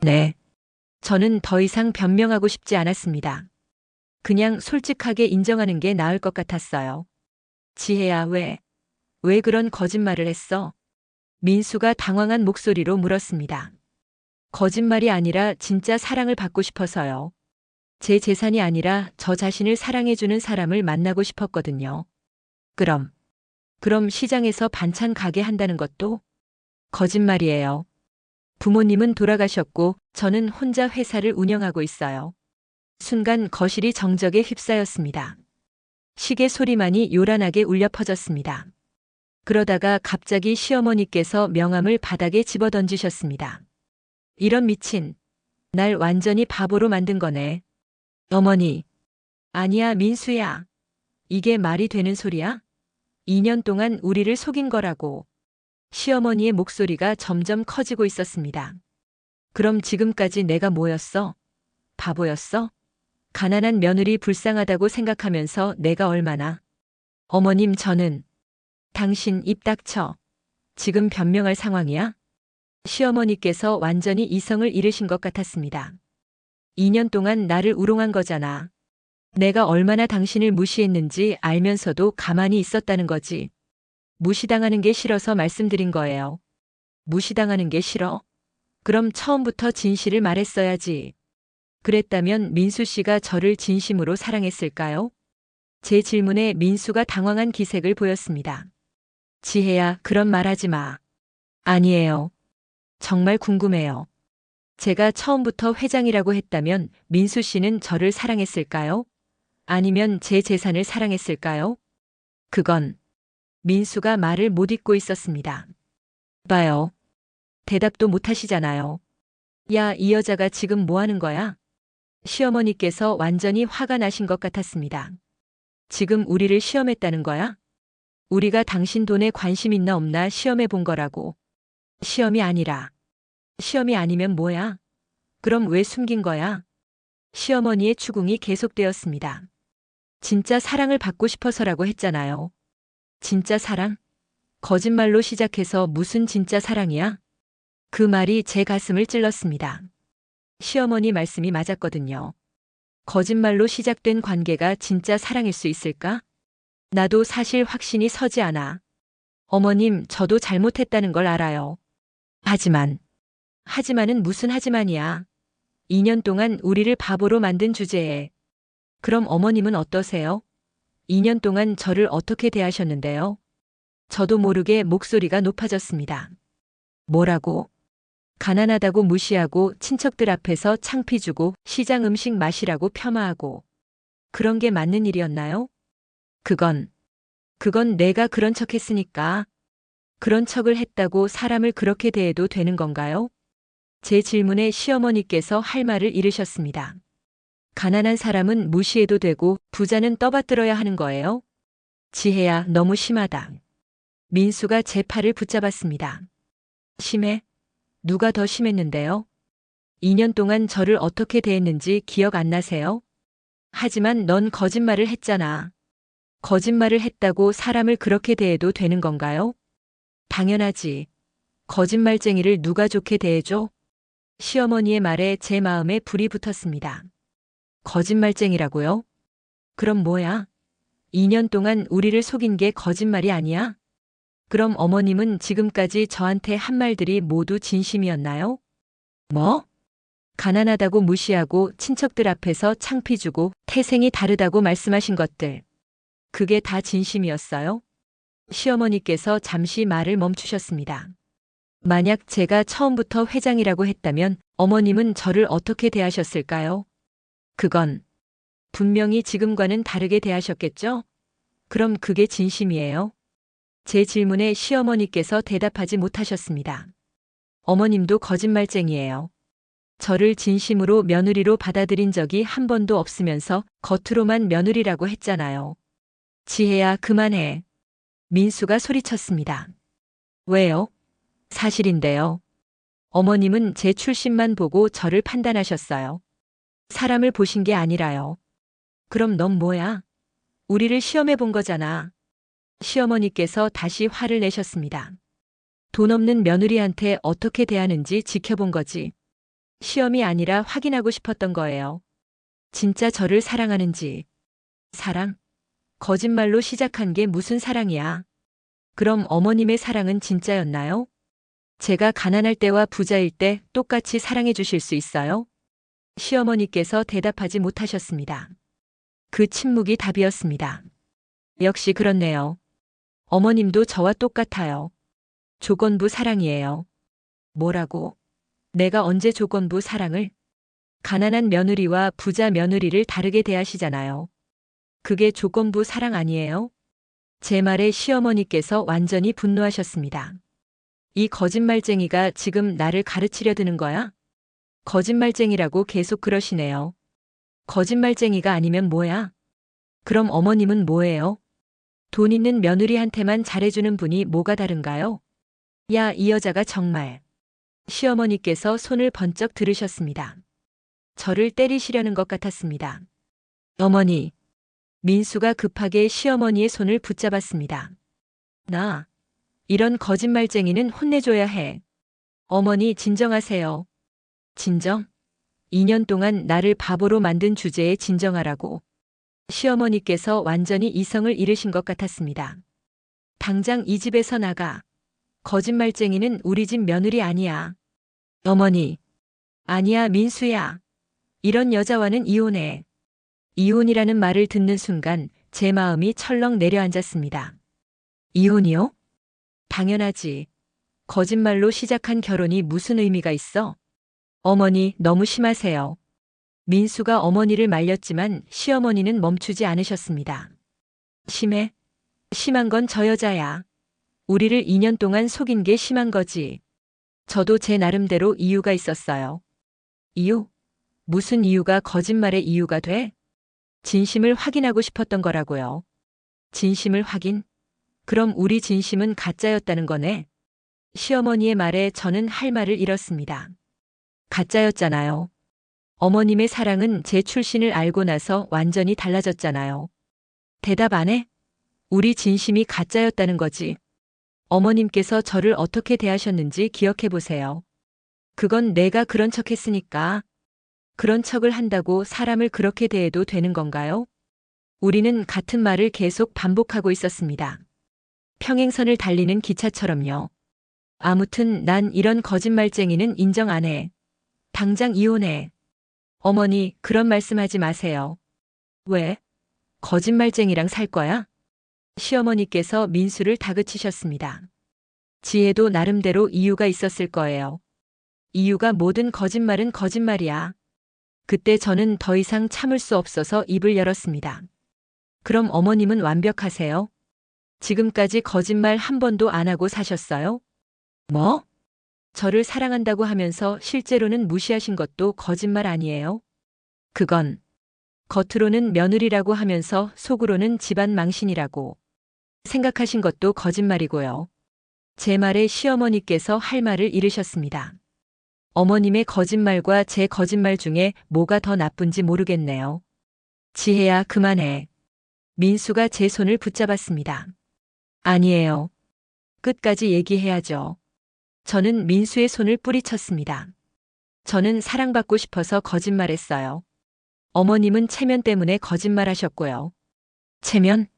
네. 저는 더 이상 변명하고 싶지 않았습니다. 그냥 솔직하게 인정하는 게 나을 것 같았어요. 지혜야, 왜 그런 거짓말을 했어? 민수가 당황한 목소리로 물었습니다. 거짓말이 아니라 진짜 사랑을 받고 싶어서요. 제 재산이 아니라 저 자신을 사랑해주는 사람을 만나고 싶었거든요. 그럼 시장에서 반찬 가게 한다는 것도 거짓말이에요. 부모님은 돌아가셨고 저는 혼자 회사를 운영하고 있어요. 순간 거실이 정적에 휩싸였습니다. 시계 소리만이 요란하게 울려 퍼졌습니다. 그러다가 갑자기 시어머니께서 명함을 바닥에 집어던지셨습니다. 이런 미친, 날 완전히 바보로 만든 거네. 어머니. 아니야, 민수야. 이게 말이 되는 소리야? 2년 동안 우리를 속인 거라고. 시어머니의 목소리가 점점 커지고 있었습니다. 그럼 지금까지 내가 뭐였어? 바보였어? 가난한 며느리 불쌍하다고 생각하면서 내가 얼마나. 어머님, 저는. 당신 입 닥쳐. 지금 변명할 상황이야? 시어머니께서 완전히 이성을 잃으신 것 같았습니다. 2년 동안 나를 우롱한 거잖아. 내가 얼마나 당신을 무시했는지 알면서도 가만히 있었다는 거지. 무시당하는 게 싫어서 말씀드린 거예요. 무시당하는 게 싫어? 그럼 처음부터 진실을 말했어야지. 그랬다면 민수 씨가 저를 진심으로 사랑했을까요? 제 질문에 민수가 당황한 기색을 보였습니다. 지혜야, 그런 말 하지 마. 아니에요. 정말 궁금해요. 제가 처음부터 회장이라고 했다면 민수 씨는 저를 사랑했을까요? 아니면 제 재산을 사랑했을까요? 그건 민수가 말을 못 잇고 있었습니다. 봐요. 대답도 못 하시잖아요. 야, 이 여자가 지금 뭐 하는 거야? 시어머니께서 완전히 화가 나신 것 같았습니다. 지금 우리를 시험했다는 거야? 우리가 당신 돈에 관심 있나 없나 시험해 본 거라고. 시험이 아니라. 시험이 아니면 뭐야? 그럼 왜 숨긴 거야? 시어머니의 추궁이 계속되었습니다. 진짜 사랑을 받고 싶어서라고 했잖아요. 진짜 사랑? 거짓말로 시작해서 무슨 진짜 사랑이야? 그 말이 제 가슴을 찔렀습니다. 시어머니 말씀이 맞았거든요. 거짓말로 시작된 관계가 진짜 사랑일 수 있을까? 나도 사실 확신이 서지 않아. 어머님, 저도 잘못했다는 걸 알아요. 하지만은 무슨 하지만이야. 2년 동안 우리를 바보로 만든 주제에. 그럼 어머님은 어떠세요? 2년 동안 저를 어떻게 대하셨는데요? 저도 모르게 목소리가 높아졌습니다. 뭐라고? 가난하다고 무시하고 친척들 앞에서 창피 주고 시장 음식 마시라고 폄하하고. 그런 게 맞는 일이었나요? 그건 내가 그런 척 했으니까. 그런 척을 했다고 사람을 그렇게 대해도 되는 건가요? 제 질문에 시어머니께서 할 말을 잃으셨습니다. 가난한 사람은 무시해도 되고 부자는 떠받들어야 하는 거예요? 지혜야, 너무 심하다. 민수가 제 팔을 붙잡았습니다. 심해? 누가 더 심했는데요? 2년 동안 저를 어떻게 대했는지 기억 안 나세요? 하지만 넌 거짓말을 했잖아. 거짓말을 했다고 사람을 그렇게 대해도 되는 건가요? 당연하지. 거짓말쟁이를 누가 좋게 대해줘? 시어머니의 말에 제 마음에 불이 붙었습니다. 거짓말쟁이라고요? 그럼 뭐야? 2년 동안 우리를 속인 게 거짓말이 아니야? 그럼 어머님은 지금까지 저한테 한 말들이 모두 진심이었나요? 뭐? 가난하다고 무시하고 친척들 앞에서 창피 주고 태생이 다르다고 말씀하신 것들. 그게 다 진심이었어요? 시어머니께서 잠시 말을 멈추셨습니다. 만약 제가 처음부터 회장이라고 했다면 어머님은 저를 어떻게 대하셨을까요? 그건 분명히 지금과는 다르게 대하셨겠죠? 그럼 그게 진심이에요? 제 질문에 시어머니께서 대답하지 못하셨습니다. 어머님도 거짓말쟁이에요. 저를 진심으로 며느리로 받아들인 적이 한 번도 없으면서 겉으로만 며느리라고 했잖아요. 지혜야, 그만해. 민수가 소리쳤습니다. 왜요? 사실인데요. 어머님은 제 출신만 보고 저를 판단하셨어요. 사람을 보신 게 아니라요. 그럼 넌 뭐야? 우리를 시험해 본 거잖아. 시어머니께서 다시 화를 내셨습니다. 돈 없는 며느리한테 어떻게 대하는지 지켜본 거지. 시험이 아니라 확인하고 싶었던 거예요. 진짜 저를 사랑하는지. 사랑? 거짓말로 시작한 게 무슨 사랑이야? 그럼 어머님의 사랑은 진짜였나요? 제가 가난할 때와 부자일 때 똑같이 사랑해 주실 수 있어요? 시어머니께서 대답하지 못하셨습니다. 그 침묵이 답이었습니다. 역시 그렇네요. 어머님도 저와 똑같아요. 조건부 사랑이에요. 뭐라고? 내가 언제 조건부 사랑을? 가난한 며느리와 부자 며느리를 다르게 대하시잖아요. 그게 조건부 사랑 아니에요? 제 말에 시어머니께서 완전히 분노하셨습니다. 이 거짓말쟁이가 지금 나를 가르치려 드는 거야? 거짓말쟁이라고 계속 그러시네요. 거짓말쟁이가 아니면 뭐야? 그럼 어머님은 뭐예요? 돈 있는 며느리한테만 잘해주는 분이 뭐가 다른가요? 야, 이 여자가 정말. 시어머니께서 손을 번쩍 들으셨습니다. 저를 때리시려는 것 같았습니다. 어머니. 민수가 급하게 시어머니의 손을 붙잡았습니다. 이런 거짓말쟁이는 혼내줘야 해. 어머니, 진정하세요. 진정? 2년 동안 나를 바보로 만든 주제에 진정하라고. 시어머니께서 완전히 이성을 잃으신 것 같았습니다. 당장 이 집에서 나가. 거짓말쟁이는 우리 집 며느리 아니야. 어머니. 아니야, 민수야. 이런 여자와는 이혼해. 이혼이라는 말을 듣는 순간 제 마음이 철렁 내려앉았습니다. 이혼이요? 당연하지. 거짓말로 시작한 결혼이 무슨 의미가 있어? 어머니, 너무 심하세요. 민수가 어머니를 말렸지만 시어머니는 멈추지 않으셨습니다. 심해? 심한 건 저 여자야. 우리를 2년 동안 속인 게 심한 거지. 저도 제 나름대로 이유가 있었어요. 이유? 무슨 이유가 거짓말의 이유가 돼? 진심을 확인하고 싶었던 거라고요. 진심을 확인? 그럼 우리 진심은 가짜였다는 거네. 시어머니의 말에 저는 할 말을 잃었습니다. 가짜였잖아요. 어머님의 사랑은 제 출신을 알고 나서 완전히 달라졌잖아요. 대답 안 해? 우리 진심이 가짜였다는 거지. 어머님께서 저를 어떻게 대하셨는지 기억해 보세요. 그건 내가 그런 척 했으니까. 그런 척을 한다고 사람을 그렇게 대해도 되는 건가요? 우리는 같은 말을 계속 반복하고 있었습니다. 평행선을 달리는 기차처럼요. 아무튼 난 이런 거짓말쟁이는 인정 안 해. 당장 이혼해. 어머니, 그런 말씀하지 마세요. 왜? 거짓말쟁이랑 살 거야? 시어머니께서 민수를 다그치셨습니다. 지혜도 나름대로 이유가 있었을 거예요. 이유가 모든 거짓말은 거짓말이야. 그때 저는 더 이상 참을 수 없어서 입을 열었습니다. 그럼 어머님은 완벽하세요? 지금까지 거짓말 한 번도 안 하고 사셨어요? 뭐? 저를 사랑한다고 하면서 실제로는 무시하신 것도 거짓말 아니에요? 그건 겉으로는 며느리라고 하면서 속으로는 집안 망신이라고 생각하신 것도 거짓말이고요. 제 말에 시어머니께서 할 말을 잃으셨습니다. 어머님의 거짓말과 제 거짓말 중에 뭐가 더 나쁜지 모르겠네요. 지혜야, 그만해. 민수가 제 손을 붙잡았습니다. 아니에요. 끝까지 얘기해야죠. 저는 민수의 손을 뿌리쳤습니다. 저는 사랑받고 싶어서 거짓말했어요. 어머님은 체면 때문에 거짓말하셨고요. 체면?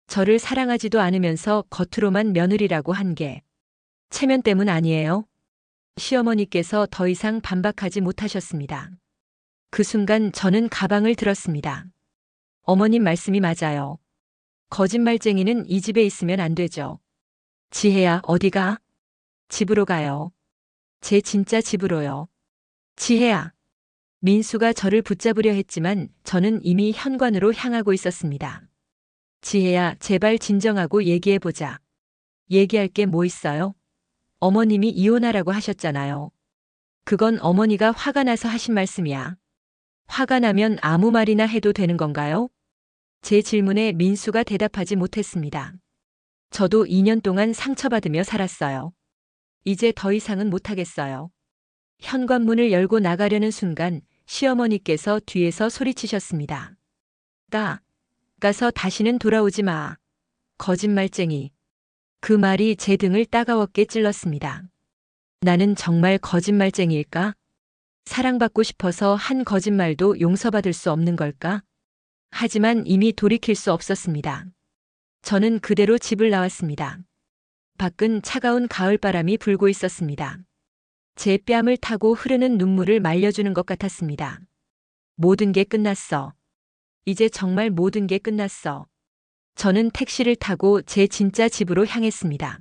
저를 사랑하지도 않으면서 겉으로만 며느리라고 한 게 체면 때문 아니에요? 시어머니께서 더 이상 반박하지 못하셨습니다. 그 순간 저는 가방을 들었습니다. 어머님 말씀이 맞아요. 거짓말쟁이는 이 집에 있으면 안 되죠. 지혜야, 어디가? 집으로 가요. 제 진짜 집으로요. 지혜야. 민수가 저를 붙잡으려 했지만 저는 이미 현관으로 향하고 있었습니다. 지혜야, 제발 진정하고 얘기해보자. 얘기할 게 뭐 있어요? 어머님이 이혼하라고 하셨잖아요. 그건 어머니가 화가 나서 하신 말씀이야. 화가 나면 아무 말이나 해도 되는 건가요? 제 질문에 민수가 대답하지 못했습니다. 저도 2년 동안 상처받으며 살았어요. 이제 더 이상은 못하겠어요. 현관문을 열고 나가려는 순간 시어머니께서 뒤에서 소리치셨습니다. 가서 다시는 돌아오지 마. 거짓말쟁이. 그 말이 제 등을 따가웠게 찔렀습니다. 나는 정말 거짓말쟁이일까? 사랑받고 싶어서 한 거짓말도 용서받을 수 없는 걸까? 하지만 이미 돌이킬 수 없었습니다. 저는 그대로 집을 나왔습니다. 밖은 차가운 가을바람이 불고 있었습니다. 제 뺨을 타고 흐르는 눈물을 말려주는 것 같았습니다. 모든 게 끝났어. 이제 정말 모든 게 끝났어. 저는 택시를 타고 제 진짜 집으로 향했습니다.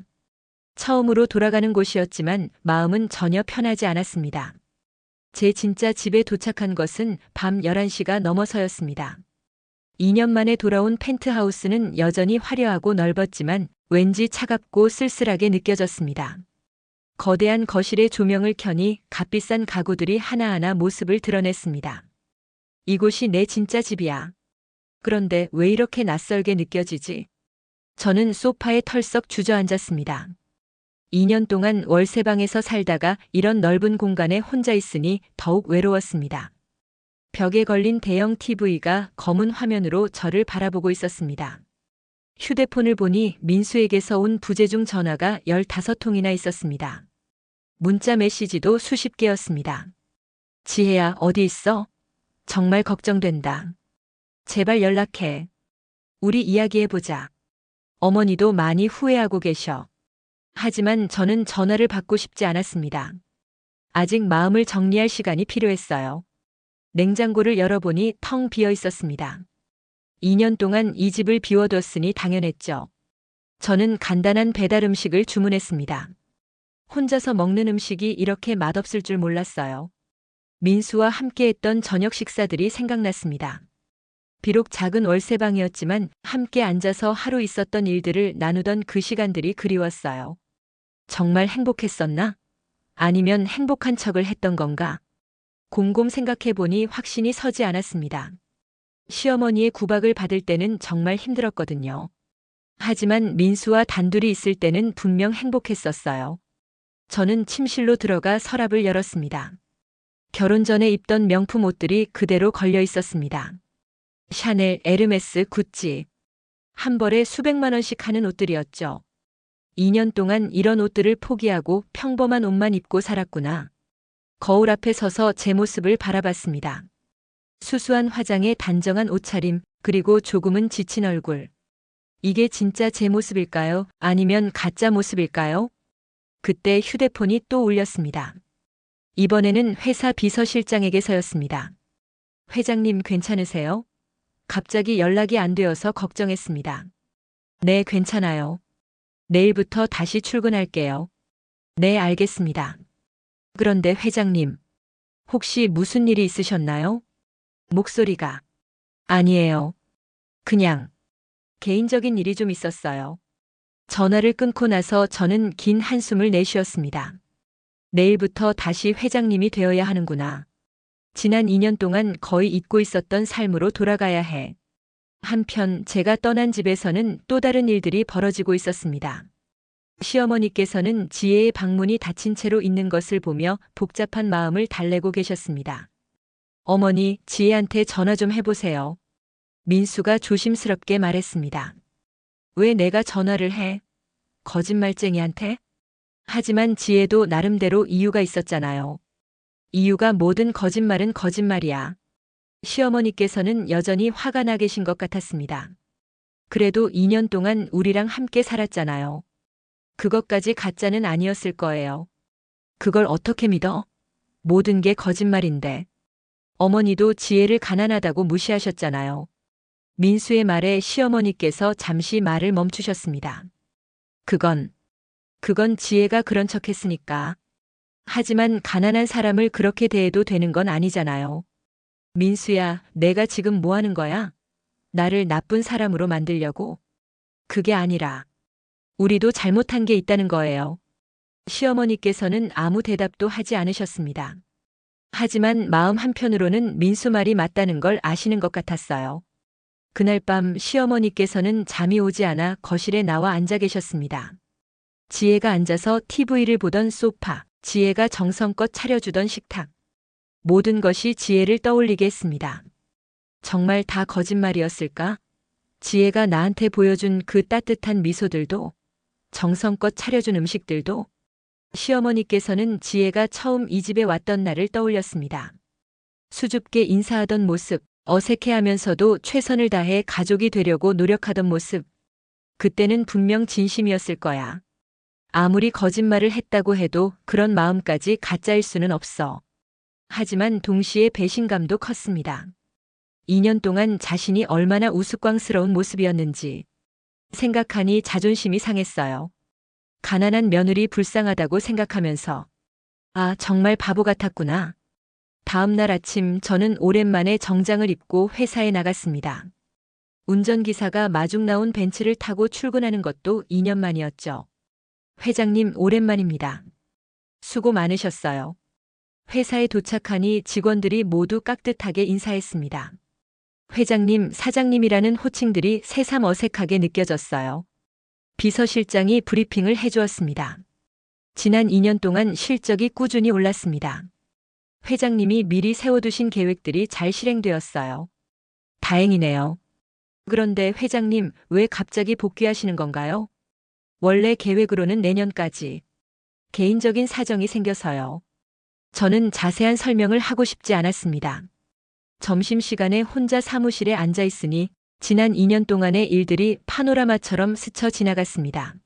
처음으로 돌아가는 곳이었지만 마음은 전혀 편하지 않았습니다. 제 진짜 집에 도착한 것은 밤 11시가 넘어서였습니다. 2년 만에 돌아온 펜트하우스는 여전히 화려하고 넓었지만 왠지 차갑고 쓸쓸하게 느껴졌습니다. 거대한 거실에 조명을 켜니 값비싼 가구들이 하나하나 모습을 드러냈습니다. 이곳이 내 진짜 집이야. 그런데 왜 이렇게 낯설게 느껴지지? 저는 소파에 털썩 주저앉았습니다. 2년 동안 월세방에서 살다가 이런 넓은 공간에 혼자 있으니 더욱 외로웠습니다. 벽에 걸린 대형 TV가 검은 화면으로 저를 바라보고 있었습니다. 휴대폰을 보니 민수에게서 온 부재중 전화가 15통이나 있었습니다. 문자 메시지도 수십 개였습니다. 지혜야, 어디 있어? 정말 걱정된다. 제발 연락해. 우리 이야기해보자. 어머니도 많이 후회하고 계셔. 하지만 저는 전화를 받고 싶지 않았습니다. 아직 마음을 정리할 시간이 필요했어요. 냉장고를 열어보니 텅 비어 있었습니다. 2년 동안 이 집을 비워뒀으니 당연했죠. 저는 간단한 배달 음식을 주문했습니다. 혼자서 먹는 음식이 이렇게 맛없을 줄 몰랐어요. 민수와 함께했던 저녁 식사들이 생각났습니다. 비록 작은 월세방이었지만 함께 앉아서 하루 있었던 일들을 나누던 그 시간들이 그리웠어요. 정말 행복했었나? 아니면 행복한 척을 했던 건가? 곰곰 생각해보니 확신이 서지 않았습니다. 시어머니의 구박을 받을 때는 정말 힘들었거든요. 하지만 민수와 단둘이 있을 때는 분명 행복했었어요. 저는 침실로 들어가 서랍을 열었습니다. 결혼 전에 입던 명품 옷들이 그대로 걸려 있었습니다. 샤넬, 에르메스, 구찌. 한 벌에 수백만 원씩 하는 옷들이었죠. 2년 동안 이런 옷들을 포기하고 평범한 옷만 입고 살았구나. 거울 앞에 서서 제 모습을 바라봤습니다. 수수한 화장에 단정한 옷차림, 그리고 조금은 지친 얼굴. 이게 진짜 제 모습일까요? 아니면 가짜 모습일까요? 그때 휴대폰이 또 울렸습니다. 이번에는 회사 비서실장에게서였습니다. 회장님 괜찮으세요? 갑자기 연락이 안 되어서 걱정했습니다. 네, 괜찮아요. 내일부터 다시 출근할게요. 네, 알겠습니다. 그런데 회장님, 혹시 무슨 일이 있으셨나요? 목소리가. 아니에요. 그냥 개인적인 일이 좀 있었어요. 전화를 끊고 나서 저는 긴 한숨을 내쉬었습니다. 내일부터 다시 회장님이 되어야 하는구나. 지난 2년 동안 거의 잊고 있었던 삶으로 돌아가야 해. 한편 제가 떠난 집에서는 또 다른 일들이 벌어지고 있었습니다. 시어머니께서는 지혜의 방문이 닫힌 채로 있는 것을 보며 복잡한 마음을 달래고 계셨습니다. 어머니, 지혜한테 전화 좀 해보세요. 민수가 조심스럽게 말했습니다. 왜 내가 전화를 해? 거짓말쟁이한테? 하지만 지혜도 나름대로 이유가 있었잖아요. 이유가 뭐든 거짓말은 거짓말이야. 시어머니께서는 여전히 화가 나 계신 것 같았습니다. 그래도 2년 동안 우리랑 함께 살았잖아요. 그것까지 가짜는 아니었을 거예요. 그걸 어떻게 믿어? 모든 게 거짓말인데. 어머니도 지혜를 가난하다고 무시하셨잖아요. 민수의 말에 시어머니께서 잠시 말을 멈추셨습니다. 그건 지혜가 그런 척 했으니까. 하지만 가난한 사람을 그렇게 대해도 되는 건 아니잖아요. 민수야, 내가 지금 뭐 하는 거야? 나를 나쁜 사람으로 만들려고? 그게 아니라, 우리도 잘못한 게 있다는 거예요. 시어머니께서는 아무 대답도 하지 않으셨습니다. 하지만 마음 한편으로는 민수 말이 맞다는 걸 아시는 것 같았어요. 그날 밤 시어머니께서는 잠이 오지 않아 거실에 나와 앉아 계셨습니다. 지혜가 앉아서 TV를 보던 소파, 지혜가 정성껏 차려주던 식탁. 모든 것이 지혜를 떠올리게 했습니다. 정말 다 거짓말이었을까? 지혜가 나한테 보여준 그 따뜻한 미소들도, 정성껏 차려준 음식들도. 시어머니께서는 지혜가 처음 이 집에 왔던 날을 떠올렸습니다. 수줍게 인사하던 모습, 어색해하면서도 최선을 다해 가족이 되려고 노력하던 모습. 그때는 분명 진심이었을 거야. 아무리 거짓말을 했다고 해도 그런 마음까지 가짜일 수는 없어. 하지만 동시에 배신감도 컸습니다. 2년 동안 자신이 얼마나 우스꽝스러운 모습이었는지 생각하니 자존심이 상했어요. 가난한 며느리 불쌍하다고 생각하면서 아, 정말 바보 같았구나. 다음 날 아침 저는 오랜만에 정장을 입고 회사에 나갔습니다. 운전기사가 마중 나온 벤츠를 타고 출근하는 것도 2년 만이었죠. 회장님, 오랜만입니다. 수고 많으셨어요. 회사에 도착하니 직원들이 모두 깍듯하게 인사했습니다. 회장님, 사장님이라는 호칭들이 새삼 어색하게 느껴졌어요. 비서실장이 브리핑을 해주었습니다. 지난 2년 동안 실적이 꾸준히 올랐습니다. 회장님이 미리 세워두신 계획들이 잘 실행되었어요. 다행이네요. 그런데 회장님, 왜 갑자기 복귀하시는 건가요? 원래 계획으로는 내년까지. 개인적인 사정이 생겨서요. 저는 자세한 설명을 하고 싶지 않았습니다. 점심시간에 혼자 사무실에 앉아 있으니 지난 2년 동안의 일들이 파노라마처럼 스쳐 지나갔습니다.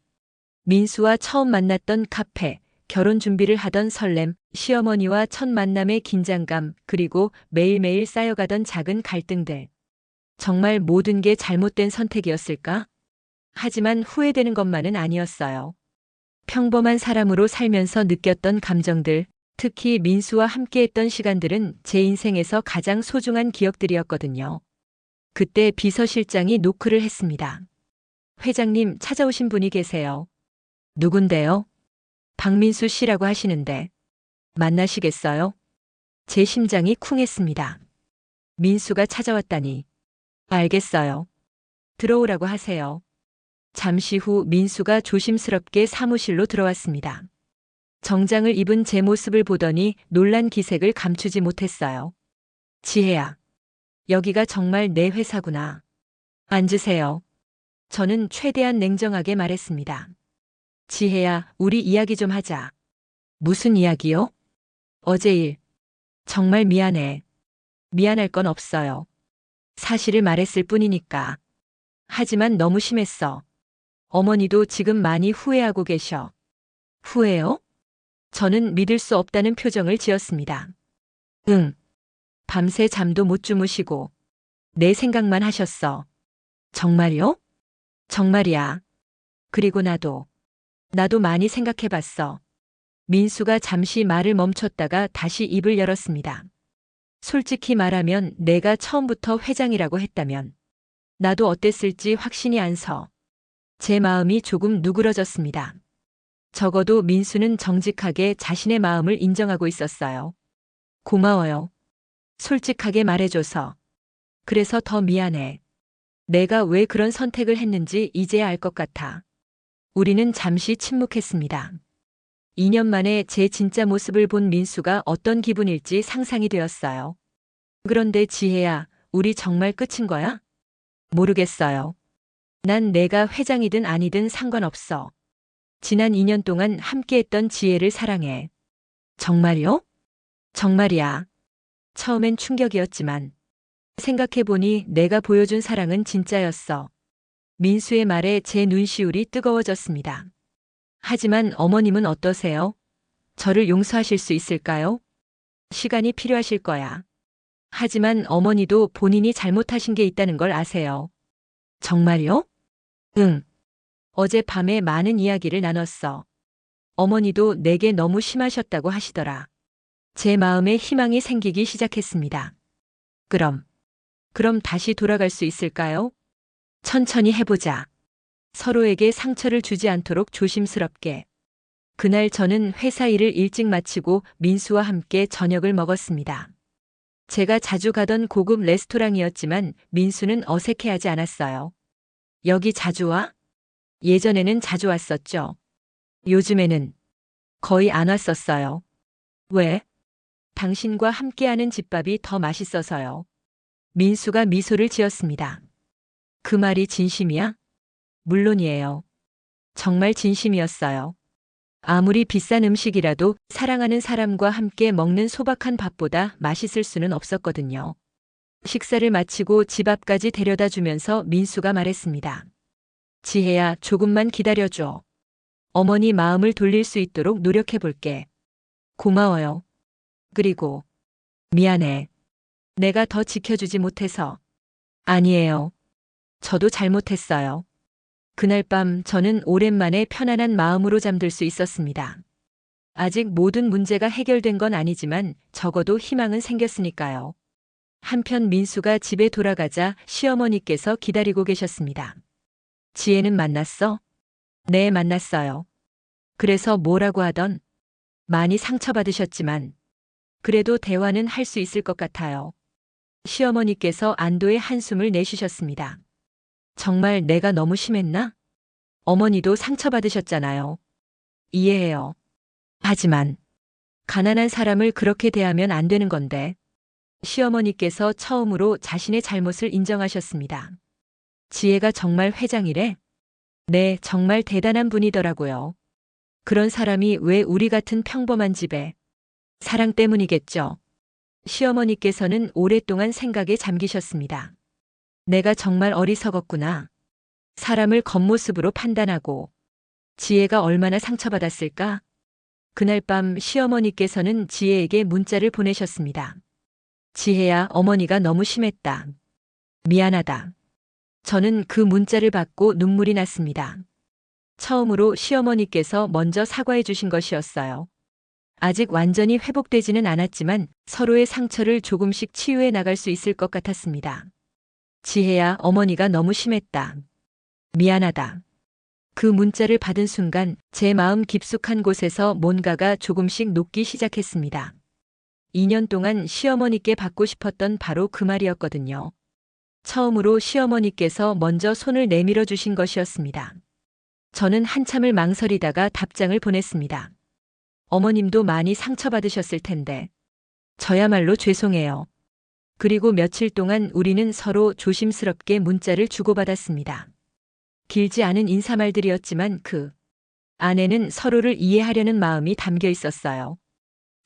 민수와 처음 만났던 카페, 결혼 준비를 하던 설렘, 시어머니와 첫 만남의 긴장감, 그리고 매일매일 쌓여가던 작은 갈등들. 정말 모든 게 잘못된 선택이었을까? 하지만 후회되는 것만은 아니었어요. 평범한 사람으로 살면서 느꼈던 감정들, 특히 민수와 함께했던 시간들은 제 인생에서 가장 소중한 기억들이었거든요. 그때 비서실장이 노크를 했습니다. 회장님, 찾아오신 분이 계세요. 누군데요? 박민수 씨라고 하시는데. 만나시겠어요? 제 심장이 쿵했습니다. 민수가 찾아왔다니. 알겠어요. 들어오라고 하세요. 잠시 후 민수가 조심스럽게 사무실로 들어왔습니다. 정장을 입은 제 모습을 보더니 놀란 기색을 감추지 못했어요. 지혜야, 여기가 정말 내 회사구나. 앉으세요. 저는 최대한 냉정하게 말했습니다. 지혜야, 우리 이야기 좀 하자. 무슨 이야기요? 어제 일. 정말 미안해. 미안할 건 없어요. 사실을 말했을 뿐이니까. 하지만 너무 심했어. 어머니도 지금 많이 후회하고 계셔. 후회요? 저는 믿을 수 없다는 표정을 지었습니다. 응. 밤새 잠도 못 주무시고 내 생각만 하셨어. 정말요? 정말이야. 그리고 나도 많이 생각해봤어. 민수가 잠시 말을 멈췄다가 다시 입을 열었습니다. 솔직히 말하면 내가 처음부터 회장이라고 했다면 나도 어땠을지 확신이 안 서. 제 마음이 조금 누그러졌습니다. 적어도 민수는 정직하게 자신의 마음을 인정하고 있었어요. 고마워요. 솔직하게 말해줘서. 그래서 더 미안해. 내가 왜 그런 선택을 했는지 이제야 알 것 같아. 우리는 잠시 침묵했습니다. 2년 만에 제 진짜 모습을 본 민수가 어떤 기분일지 상상이 되었어요. 그런데 지혜야, 우리 정말 끝인 거야? 모르겠어요. 난 내가 회장이든 아니든 상관없어. 지난 2년 동안 함께했던 지혜를 사랑해. 정말요? 정말이야. 처음엔 충격이었지만 생각해보니 내가 보여준 사랑은 진짜였어. 민수의 말에 제 눈시울이 뜨거워졌습니다. 하지만 어머님은 어떠세요? 저를 용서하실 수 있을까요? 시간이 필요하실 거야. 하지만 어머니도 본인이 잘못하신 게 있다는 걸 아세요. 정말요? 응. 어젯밤에 많은 이야기를 나눴어. 어머니도 내게 너무 심하셨다고 하시더라. 제 마음에 희망이 생기기 시작했습니다. 그럼 다시 돌아갈 수 있을까요? 천천히 해보자. 서로에게 상처를 주지 않도록 조심스럽게. 그날 저는 회사 일을 일찍 마치고 민수와 함께 저녁을 먹었습니다. 제가 자주 가던 고급 레스토랑이었지만 민수는 어색해하지 않았어요. 여기 자주 와? 예전에는 자주 왔었죠. 요즘에는 거의 안 왔었어요. 왜? 당신과 함께하는 집밥이 더 맛있어서요. 민수가 미소를 지었습니다. 그 말이 진심이야? 물론이에요. 정말 진심이었어요. 아무리 비싼 음식이라도 사랑하는 사람과 함께 먹는 소박한 밥보다 맛있을 수는 없었거든요. 식사를 마치고 집 앞까지 데려다 주면서 민수가 말했습니다. 지혜야, 조금만 기다려줘. 어머니 마음을 돌릴 수 있도록 노력해 볼게. 고마워요. 그리고 미안해. 내가 더 지켜주지 못해서. 아니에요. 저도 잘못했어요. 그날 밤 저는 오랜만에 편안한 마음으로 잠들 수 있었습니다. 아직 모든 문제가 해결된 건 아니지만 적어도 희망은 생겼으니까요. 한편 민수가 집에 돌아가자 시어머니께서 기다리고 계셨습니다. 지혜는 만났어? 네, 만났어요. 그래서 뭐라고 하던? 많이 상처받으셨지만 그래도 대화는 할 수 있을 것 같아요. 시어머니께서 안도의 한숨을 내쉬셨습니다. 정말 내가 너무 심했나? 어머니도 상처받으셨잖아요. 이해해요. 하지만 가난한 사람을 그렇게 대하면 안 되는 건데. 시어머니께서 처음으로 자신의 잘못을 인정하셨습니다. 지혜가 정말 회장이래? 네, 정말 대단한 분이더라고요. 그런 사람이 왜 우리 같은 평범한 집에? 사랑 때문이겠죠. 시어머니께서는 오랫동안 생각에 잠기셨습니다. 내가 정말 어리석었구나. 사람을 겉모습으로 판단하고. 지혜가 얼마나 상처받았을까? 그날 밤 시어머니께서는 지혜에게 문자를 보내셨습니다. 지혜야, 어머니가 너무 심했다. 미안하다. 저는 그 문자를 받고 눈물이 났습니다. 처음으로 시어머니께서 먼저 사과해 주신 것이었어요. 아직 완전히 회복되지는 않았지만 서로의 상처를 조금씩 치유해 나갈 수 있을 것 같았습니다. 지혜야, 어머니가 너무 심했다. 미안하다. 그 문자를 받은 순간 제 마음 깊숙한 곳에서 뭔가가 조금씩 녹기 시작했습니다. 2년 동안 시어머니께 받고 싶었던 바로 그 말이었거든요. 처음으로 시어머니께서 먼저 손을 내밀어 주신 것이었습니다. 저는 한참을 망설이다가 답장을 보냈습니다. 어머님도 많이 상처받으셨을 텐데. 저야말로 죄송해요. 그리고 며칠 동안 우리는 서로 조심스럽게 문자를 주고받았습니다. 길지 않은 인사말들이었지만 그 안에는 서로를 이해하려는 마음이 담겨 있었어요.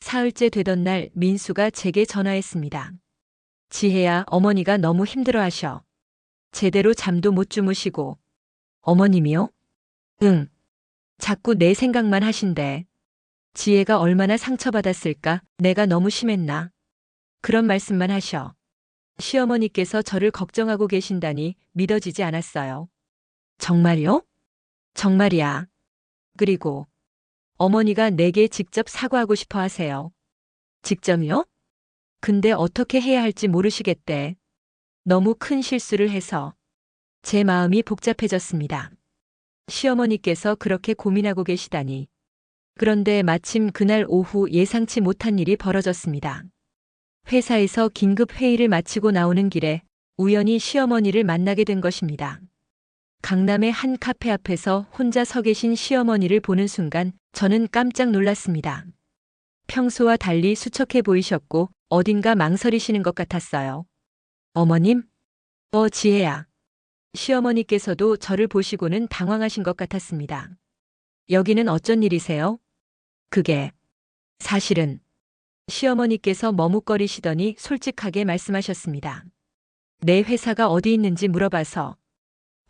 사흘째 되던 날 민수가 제게 전화했습니다. 지혜야, 어머니가 너무 힘들어하셔. 제대로 잠도 못 주무시고. 어머님이요? 응. 자꾸 내 생각만 하신대. 지혜가 얼마나 상처받았을까? 내가 너무 심했나? 그런 말씀만 하셔. 시어머니께서 저를 걱정하고 계신다니 믿어지지 않았어요. 정말요? 정말이야. 그리고 어머니가 내게 직접 사과하고 싶어 하세요. 직접요? 근데 어떻게 해야 할지 모르시겠대. 너무 큰 실수를 해서. 제 마음이 복잡해졌습니다. 시어머니께서 그렇게 고민하고 계시다니. 그런데 마침 그날 오후 예상치 못한 일이 벌어졌습니다. 회사에서 긴급 회의를 마치고 나오는 길에 우연히 시어머니를 만나게 된 것입니다. 강남의 한 카페 앞에서 혼자 서 계신 시어머니를 보는 순간 저는 깜짝 놀랐습니다. 평소와 달리 수척해 보이셨고 어딘가 망설이시는 것 같았어요. 어머님? 지혜야. 시어머니께서도 저를 보시고는 당황하신 것 같았습니다. 여기는 어쩐 일이세요? 그게 사실은 시어머니께서 머뭇거리시더니 솔직하게 말씀하셨습니다. 내 회사가 어디 있는지 물어봐서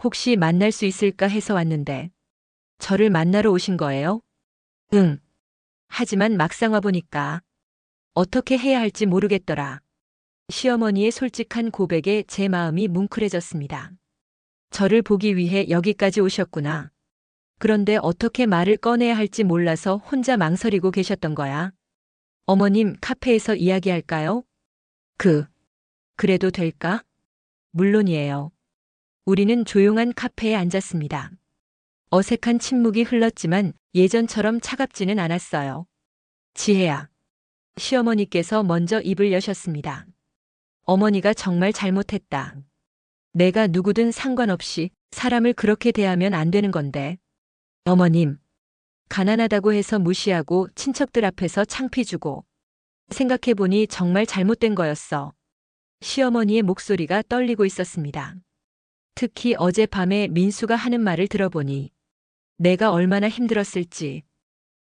혹시 만날 수 있을까 해서 왔는데 저를 만나러 오신 거예요? 응. 하지만 막상 와보니까 어떻게 해야 할지 모르겠더라. 시어머니의 솔직한 고백에 제 마음이 뭉클해졌습니다. 저를 보기 위해 여기까지 오셨구나. 그런데 어떻게 말을 꺼내야 할지 몰라서 혼자 망설이고 계셨던 거야. 어머님, 카페에서 이야기할까요? 그래도 될까? 물론이에요. 우리는 조용한 카페에 앉았습니다. 어색한 침묵이 흘렀지만 예전처럼 차갑지는 않았어요. 지혜야. 시어머니께서 먼저 입을 여셨습니다. 어머니가 정말 잘못했다. 내가 누구든 상관없이 사람을 그렇게 대하면 안 되는 건데. 어머님. 가난하다고 해서 무시하고 친척들 앞에서 창피 주고. 생각해보니 정말 잘못된 거였어. 시어머니의 목소리가 떨리고 있었습니다. 특히 어젯밤에 민수가 하는 말을 들어보니 내가 얼마나 힘들었을지.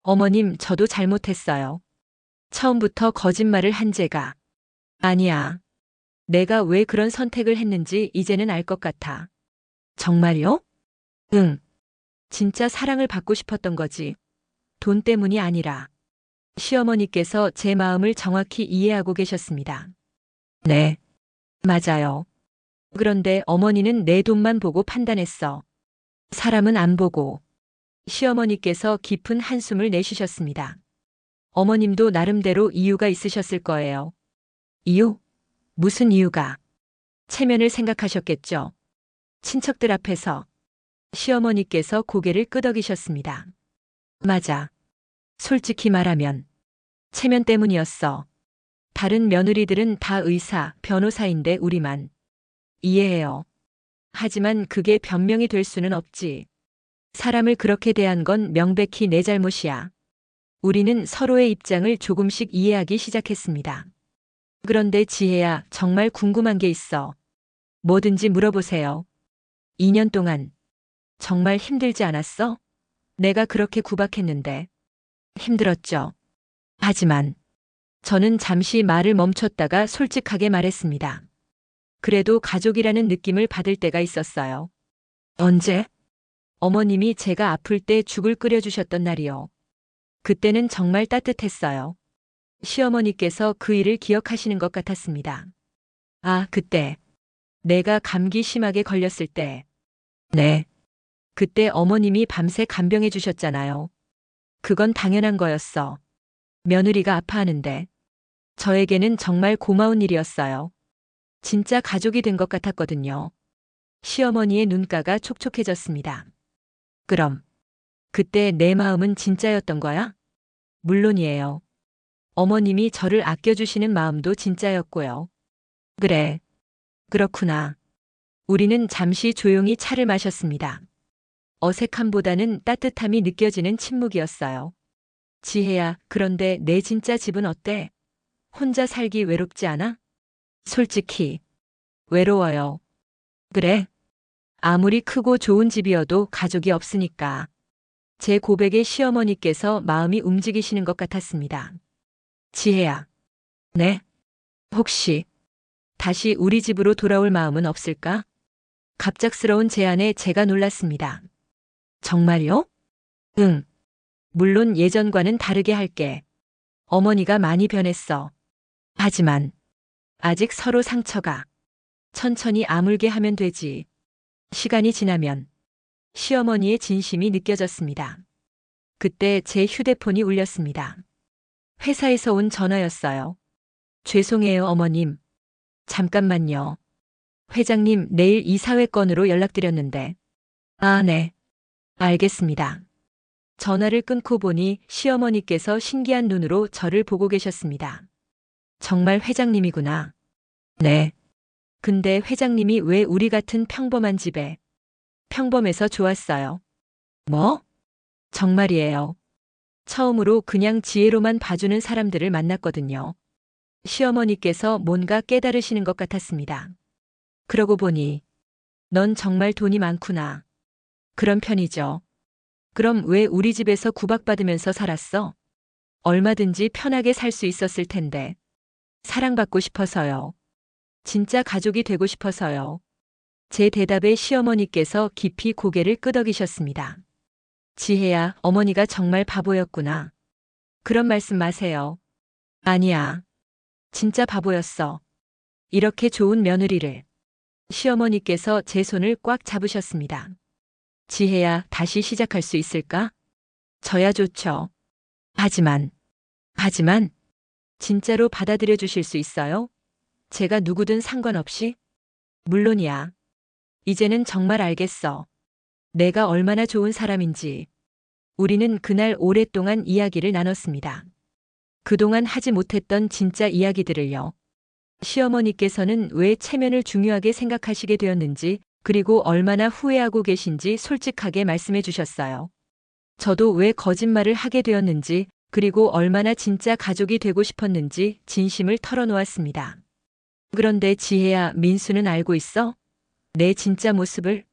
어머님, 저도 잘못했어요. 처음부터 거짓말을 한 제가. 아니야. 내가 왜 그런 선택을 했는지 이제는 알 것 같아. 정말요? 응. 진짜 사랑을 받고 싶었던 거지. 돈 때문이 아니라. 시어머니께서 제 마음을 정확히 이해하고 계셨습니다. 네. 맞아요. 그런데 어머니는 내 돈만 보고 판단했어. 사람은 안 보고. 시어머니께서 깊은 한숨을 내쉬셨습니다. 어머님도 나름대로 이유가 있으셨을 거예요. 이유? 무슨 이유가? 체면을 생각하셨겠죠. 친척들 앞에서. 시어머니께서 고개를 끄덕이셨습니다. 맞아. 솔직히 말하면 체면 때문이었어. 다른 며느리들은 다 의사, 변호사인데 우리만. 이해해요. 하지만 그게 변명이 될 수는 없지. 사람을 그렇게 대한 건 명백히 내 잘못이야. 우리는 서로의 입장을 조금씩 이해하기 시작했습니다. 그런데 지혜야, 정말 궁금한 게 있어. 뭐든지 물어보세요. 2년 동안 정말 힘들지 않았어? 내가 그렇게 구박했는데. 힘들었죠. 하지만 저는 잠시 말을 멈췄다가 솔직하게 말했습니다. 그래도 가족이라는 느낌을 받을 때가 있었어요. 언제? 어머님이 제가 아플 때 죽을 끓여주셨던 날이요. 그때는 정말 따뜻했어요. 시어머니께서 그 일을 기억하시는 것 같았습니다. 아, 그때. 내가 감기 심하게 걸렸을 때. 네. 그때 어머님이 밤새 간병해 주셨잖아요. 그건 당연한 거였어. 며느리가 아파하는데. 저에게는 정말 고마운 일이었어요. 진짜 가족이 된 것 같았거든요. 시어머니의 눈가가 촉촉해졌습니다. 그럼, 그때 내 마음은 진짜였던 거야? 물론이에요. 어머님이 저를 아껴주시는 마음도 진짜였고요. 그래. 그렇구나. 우리는 잠시 조용히 차를 마셨습니다. 어색함보다는 따뜻함이 느껴지는 침묵이었어요. 지혜야, 그런데 내 진짜 집은 어때? 혼자 살기 외롭지 않아? 솔직히, 외로워요. 그래? 아무리 크고 좋은 집이어도 가족이 없으니까. 제 고백에 시어머니께서 마음이 움직이시는 것 같았습니다. 지혜야. 네? 혹시 다시 우리 집으로 돌아올 마음은 없을까? 갑작스러운 제안에 제가 놀랐습니다. 정말요? 응. 물론 예전과는 다르게 할게. 어머니가 많이 변했어. 하지만 아직 서로 상처가. 천천히 아물게 하면 되지. 시간이 지나면 시어머니의 진심이 느껴졌습니다. 그때 제 휴대폰이 울렸습니다. 회사에서 온 전화였어요. 죄송해요, 어머님. 잠깐만요. 회장님, 내일 이사회 건으로 연락드렸는데. 아, 네. 알겠습니다. 전화를 끊고 보니 시어머니께서 신기한 눈으로 저를 보고 계셨습니다. 정말 회장님이구나. 네. 근데 회장님이 왜 우리 같은 평범한 집에? 평범해서 좋았어요. 뭐? 정말이에요. 처음으로 그냥 지혜로만 봐주는 사람들을 만났거든요. 시어머니께서 뭔가 깨달으시는 것 같았습니다. 그러고 보니, 넌 정말 돈이 많구나. 그런 편이죠. 그럼 왜 우리 집에서 구박받으면서 살았어? 얼마든지 편하게 살 수 있었을 텐데. 사랑받고 싶어서요. 진짜 가족이 되고 싶어서요. 제 대답에 시어머니께서 깊이 고개를 끄덕이셨습니다. 지혜야, 어머니가 정말 바보였구나. 그런 말씀 마세요. 아니야. 진짜 바보였어. 이렇게 좋은 며느리를. 시어머니께서 제 손을 꽉 잡으셨습니다. 지혜야, 다시 시작할 수 있을까? 저야 좋죠. 하지만, 진짜로 받아들여 주실 수 있어요? 제가 누구든 상관없이? 물론이야. 이제는 정말 알겠어. 내가 얼마나 좋은 사람인지. 우리는 그날 오랫동안 이야기를 나눴습니다. 그동안 하지 못했던 진짜 이야기들을요. 시어머니께서는 왜 체면을 중요하게 생각하시게 되었는지, 그리고 얼마나 후회하고 계신지 솔직하게 말씀해 주셨어요. 저도 왜 거짓말을 하게 되었는지, 그리고 얼마나 진짜 가족이 되고 싶었는지 진심을 털어놓았습니다. 그런데 지혜야, 민수는 알고 있어? 내 진짜 모습을?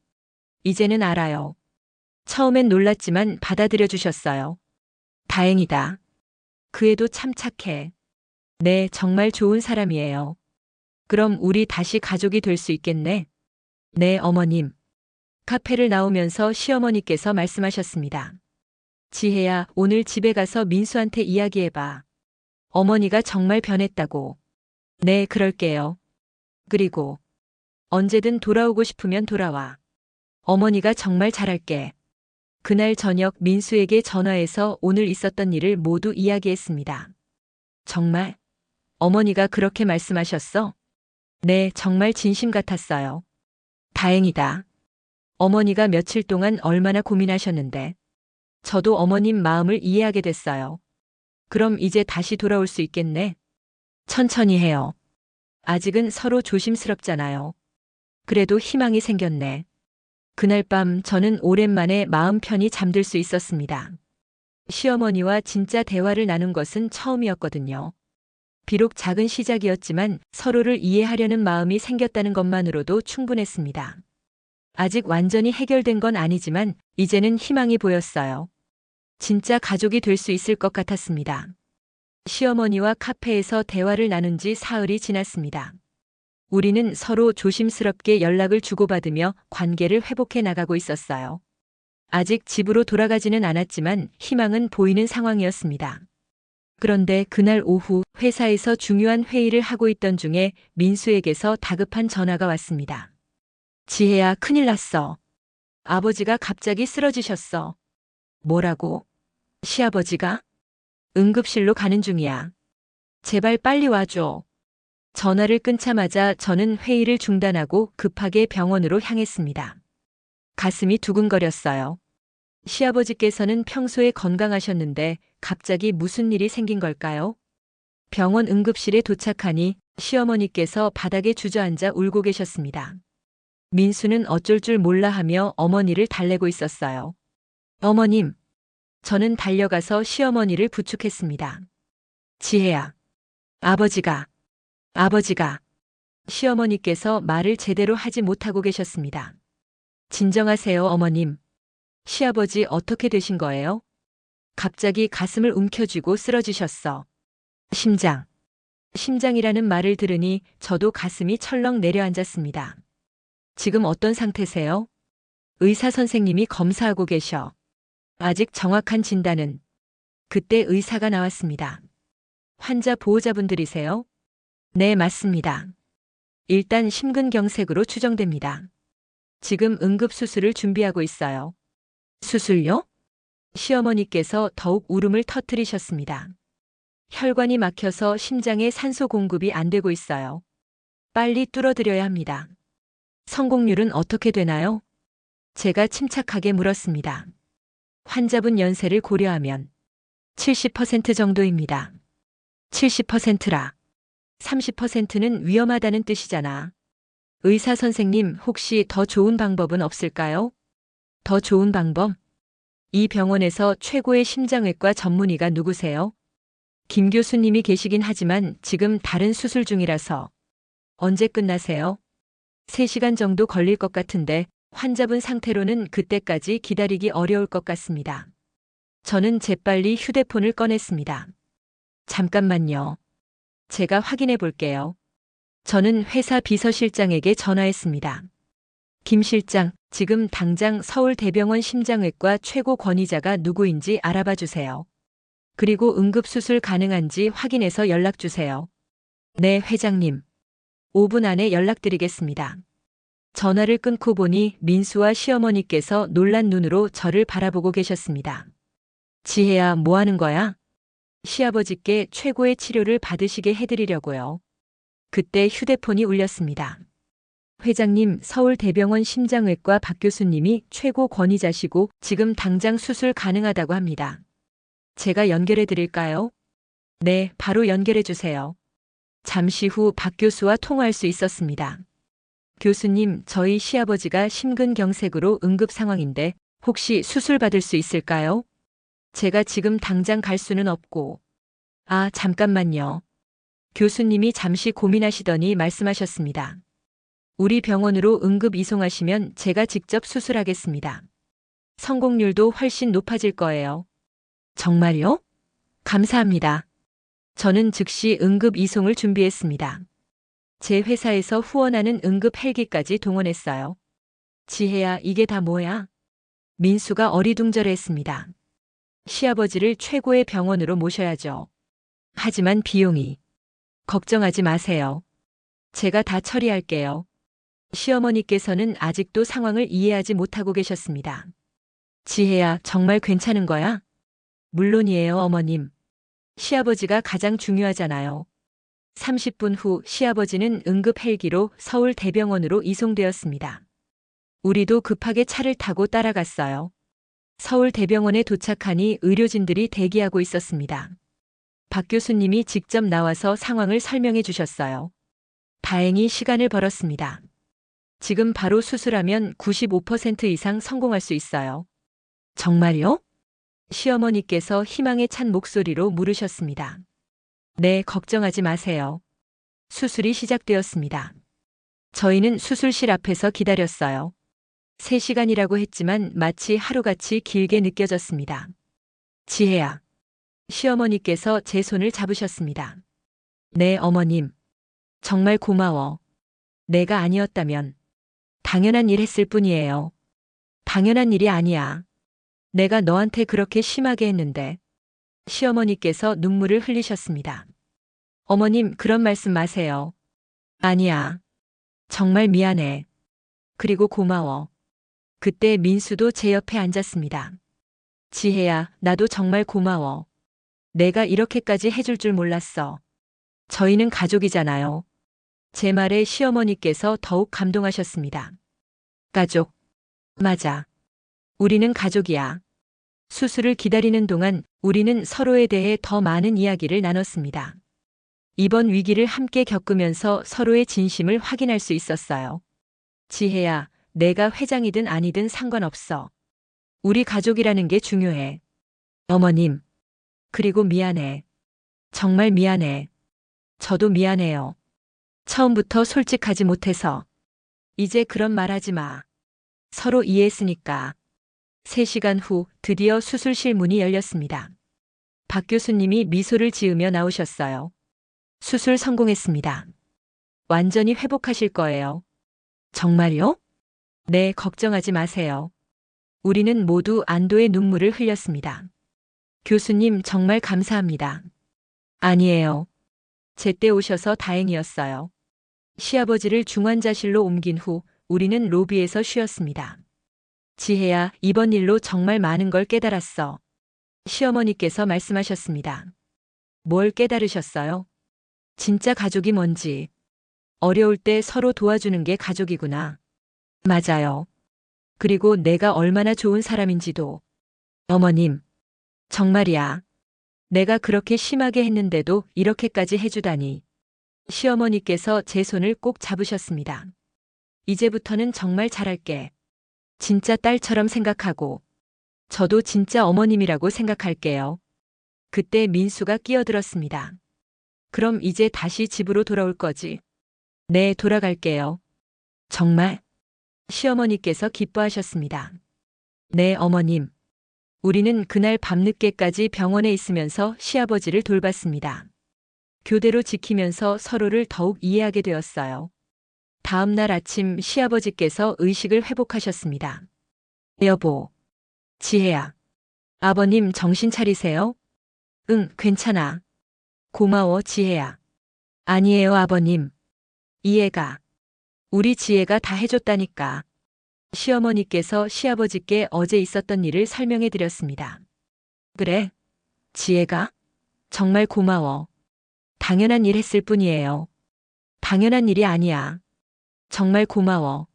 이제는 알아요. 처음엔 놀랐지만 받아들여 주셨어요. 다행이다. 그 애도 참 착해. 네, 정말 좋은 사람이에요. 그럼 우리 다시 가족이 될 수 있겠네? 네, 어머님. 카페를 나오면서 시어머니께서 말씀하셨습니다. 지혜야, 오늘 집에 가서 민수한테 이야기해봐. 어머니가 정말 변했다고. 네, 그럴게요. 그리고 언제든 돌아오고 싶으면 돌아와. 어머니가 정말 잘할게. 그날 저녁 민수에게 전화해서 오늘 있었던 일을 모두 이야기했습니다. 정말? 어머니가 그렇게 말씀하셨어? 네, 정말 진심 같았어요. 다행이다. 어머니가 며칠 동안 얼마나 고민하셨는데. 저도 어머님 마음을 이해하게 됐어요. 그럼 이제 다시 돌아올 수 있겠네? 천천히 해요. 아직은 서로 조심스럽잖아요. 그래도 희망이 생겼네. 그날 밤 저는 오랜만에 마음 편히 잠들 수 있었습니다. 시어머니와 진짜 대화를 나눈 것은 처음이었거든요. 비록 작은 시작이었지만 서로를 이해하려는 마음이 생겼다는 것만으로도 충분했습니다. 아직 완전히 해결된 건 아니지만 이제는 희망이 보였어요. 진짜 가족이 될 수 있을 것 같았습니다. 시어머니와 카페에서 대화를 나눈 지 사흘이 지났습니다. 우리는 서로 조심스럽게 연락을 주고받으며 관계를 회복해 나가고 있었어요. 아직 집으로 돌아가지는 않았지만 희망은 보이는 상황이었습니다. 그런데 그날 오후 회사에서 중요한 회의를 하고 있던 중에 민수에게서 다급한 전화가 왔습니다. 지혜야, 큰일 났어. 아버지가 갑자기 쓰러지셨어. 뭐라고? 시아버지가? 응급실로 가는 중이야. 제발 빨리 와줘. 전화를 끊자마자 저는 회의를 중단하고 급하게 병원으로 향했습니다. 가슴이 두근거렸어요. 시아버지께서는 평소에 건강하셨는데 갑자기 무슨 일이 생긴 걸까요? 병원 응급실에 도착하니 시어머니께서 바닥에 주저앉아 울고 계셨습니다. 민수는 어쩔 줄 몰라 하며 어머니를 달래고 있었어요. 어머님, 저는 달려가서 시어머니를 부축했습니다. 지혜야, 아버지가, 시어머니께서 말을 제대로 하지 못하고 계셨습니다. 진정하세요, 어머님. 시아버지 어떻게 되신 거예요? 갑자기 가슴을 움켜쥐고 쓰러지셨어. 심장이라는 말을 들으니 저도 가슴이 철렁 내려앉았습니다. 지금 어떤 상태세요? 의사 선생님이 검사하고 계셔. 아직 정확한 진단은. 그때 의사가 나왔습니다. 환자 보호자분들이세요? 네, 맞습니다. 일단 심근경색으로 추정됩니다. 지금 응급수술을 준비하고 있어요. 수술요? 시어머니께서 더욱 울음을 터뜨리셨습니다. 혈관이 막혀서 심장에 산소 공급이 안 되고 있어요. 빨리 뚫어드려야 합니다. 성공률은 어떻게 되나요? 제가 침착하게 물었습니다. 환자분 연세를 고려하면 70% 정도입니다. 70%라. 30%는 위험하다는 뜻이잖아. 의사 선생님, 혹시 더 좋은 방법은 없을까요? 더 좋은 방법? 이 병원에서 최고의 심장외과 전문의가 누구세요? 김 교수님이 계시긴 하지만 지금 다른 수술 중이라서. 언제 끝나세요? 3시간 정도 걸릴 것 같은데 환자분 상태로는 그때까지 기다리기 어려울 것 같습니다. 저는 재빨리 휴대폰을 꺼냈습니다. 잠깐만요. 제가 확인해 볼게요. 저는 회사 비서실장에게 전화했습니다. 김 실장, 지금 당장 서울대병원 심장외과 최고 권위자가 누구인지 알아봐 주세요. 그리고 응급수술 가능한지 확인해서 연락 주세요. 네, 회장님. 5분 안에 연락드리겠습니다. 전화를 끊고 보니 민수와 시어머니께서 놀란 눈으로 저를 바라보고 계셨습니다. 지혜야, 뭐 하는 거야? 시아버지께 최고의 치료를 받으시게 해드리려고요. 그때 휴대폰이 울렸습니다. 회장님, 서울대병원 심장외과 박 교수님이 최고 권위자시고 지금 당장 수술 가능하다고 합니다. 제가 연결해 드릴까요? 네, 바로 연결해 주세요. 잠시 후 박 교수와 통화할 수 있었습니다. 교수님, 저희 시아버지가 심근경색으로 응급 상황인데 혹시 수술 받을 수 있을까요? 제가 지금 당장 갈 수는 없고. 아, 잠깐만요. 교수님이 잠시 고민하시더니 말씀하셨습니다. 우리 병원으로 응급 이송하시면 제가 직접 수술하겠습니다. 성공률도 훨씬 높아질 거예요. 정말요? 감사합니다. 저는 즉시 응급 이송을 준비했습니다. 제 회사에서 후원하는 응급 헬기까지 동원했어요. 지혜야, 이게 다 뭐야? 민수가 어리둥절해했습니다. 시아버지를 최고의 병원으로 모셔야죠. 하지만 비용이. 걱정하지 마세요. 제가 다 처리할게요. 시어머니께서는 아직도 상황을 이해하지 못하고 계셨습니다. 지혜야, 정말 괜찮은 거야? 물론이에요, 어머님. 시아버지가 가장 중요하잖아요. 30분 후 시아버지는 응급 헬기로 서울대병원으로 이송되었습니다. 우리도 급하게 차를 타고 따라갔어요. 서울대병원에 도착하니 의료진들이 대기하고 있었습니다. 박 교수님이 직접 나와서 상황을 설명해 주셨어요. 다행히 시간을 벌었습니다. 지금 바로 수술하면 95% 이상 성공할 수 있어요. 정말요? 시어머니께서 희망에 찬 목소리로 물으셨습니다. 네, 걱정하지 마세요. 수술이 시작되었습니다. 저희는 수술실 앞에서 기다렸어요. 3시간이라고 했지만 마치 하루같이 길게 느껴졌습니다. 지혜야. 시어머니께서 제 손을 잡으셨습니다. 네, 어머님. 정말 고마워. 내가 아니었다면 당연한 일 했을 뿐이에요. 당연한 일이 아니야. 내가 너한테 그렇게 심하게 했는데. 시어머니께서 눈물을 흘리셨습니다. 어머님, 그런 말씀 마세요. 아니야. 정말 미안해. 그리고 고마워. 그때 민수도 제 옆에 앉았습니다. 지혜야, 나도 정말 고마워. 내가 이렇게까지 해줄 줄 몰랐어. 저희는 가족이잖아요. 제 말에 시어머니께서 더욱 감동하셨습니다. 가족. 맞아. 우리는 가족이야. 수술을 기다리는 동안 우리는 서로에 대해 더 많은 이야기를 나눴습니다. 이번 위기를 함께 겪으면서 서로의 진심을 확인할 수 있었어요. 지혜야, 내가 회장이든 아니든 상관없어. 우리 가족이라는 게 중요해. 어머님. 그리고 미안해. 정말 미안해. 저도 미안해요. 처음부터 솔직하지 못해서. 이제 그런 말 하지 마. 서로 이해했으니까. 3시간 후 드디어 수술실 문이 열렸습니다. 박 교수님이 미소를 지으며 나오셨어요. 수술 성공했습니다. 완전히 회복하실 거예요. 정말요? 네, 걱정하지 마세요. 우리는 모두 안도의 눈물을 흘렸습니다. 교수님, 정말 감사합니다. 아니에요. 제때 오셔서 다행이었어요. 시아버지를 중환자실로 옮긴 후 우리는 로비에서 쉬었습니다. 지혜야, 이번 일로 정말 많은 걸 깨달았어. 시어머니께서 말씀하셨습니다. 뭘 깨달으셨어요? 진짜 가족이 뭔지. 어려울 때 서로 도와주는 게 가족이구나. 맞아요. 그리고 내가 얼마나 좋은 사람인지도. 어머님. 정말이야. 내가 그렇게 심하게 했는데도 이렇게까지 해주다니. 시어머니께서 제 손을 꼭 잡으셨습니다. 이제부터는 정말 잘할게. 진짜 딸처럼 생각하고. 저도 진짜 어머님이라고 생각할게요. 그때 민수가 끼어들었습니다. 그럼 이제 다시 집으로 돌아올 거지? 네, 돌아갈게요. 정말? 시어머니께서 기뻐하셨습니다. 네, 어머님. 우리는 그날 밤늦게까지 병원에 있으면서 시아버지를 돌봤습니다. 교대로 지키면서 서로를 더욱 이해하게 되었어요. 다음 날 아침 시아버지께서 의식을 회복하셨습니다. 여보. 지혜야. 아버님 정신 차리세요? 응, 괜찮아. 고마워, 지혜야. 아니에요, 아버님. 이해가. 우리 지혜가 다 해줬다니까. 시어머니께서 시아버지께 어제 있었던 일을 설명해 드렸습니다. 그래? 지혜가? 정말 고마워. 당연한 일 했을 뿐이에요. 당연한 일이 아니야. 정말 고마워.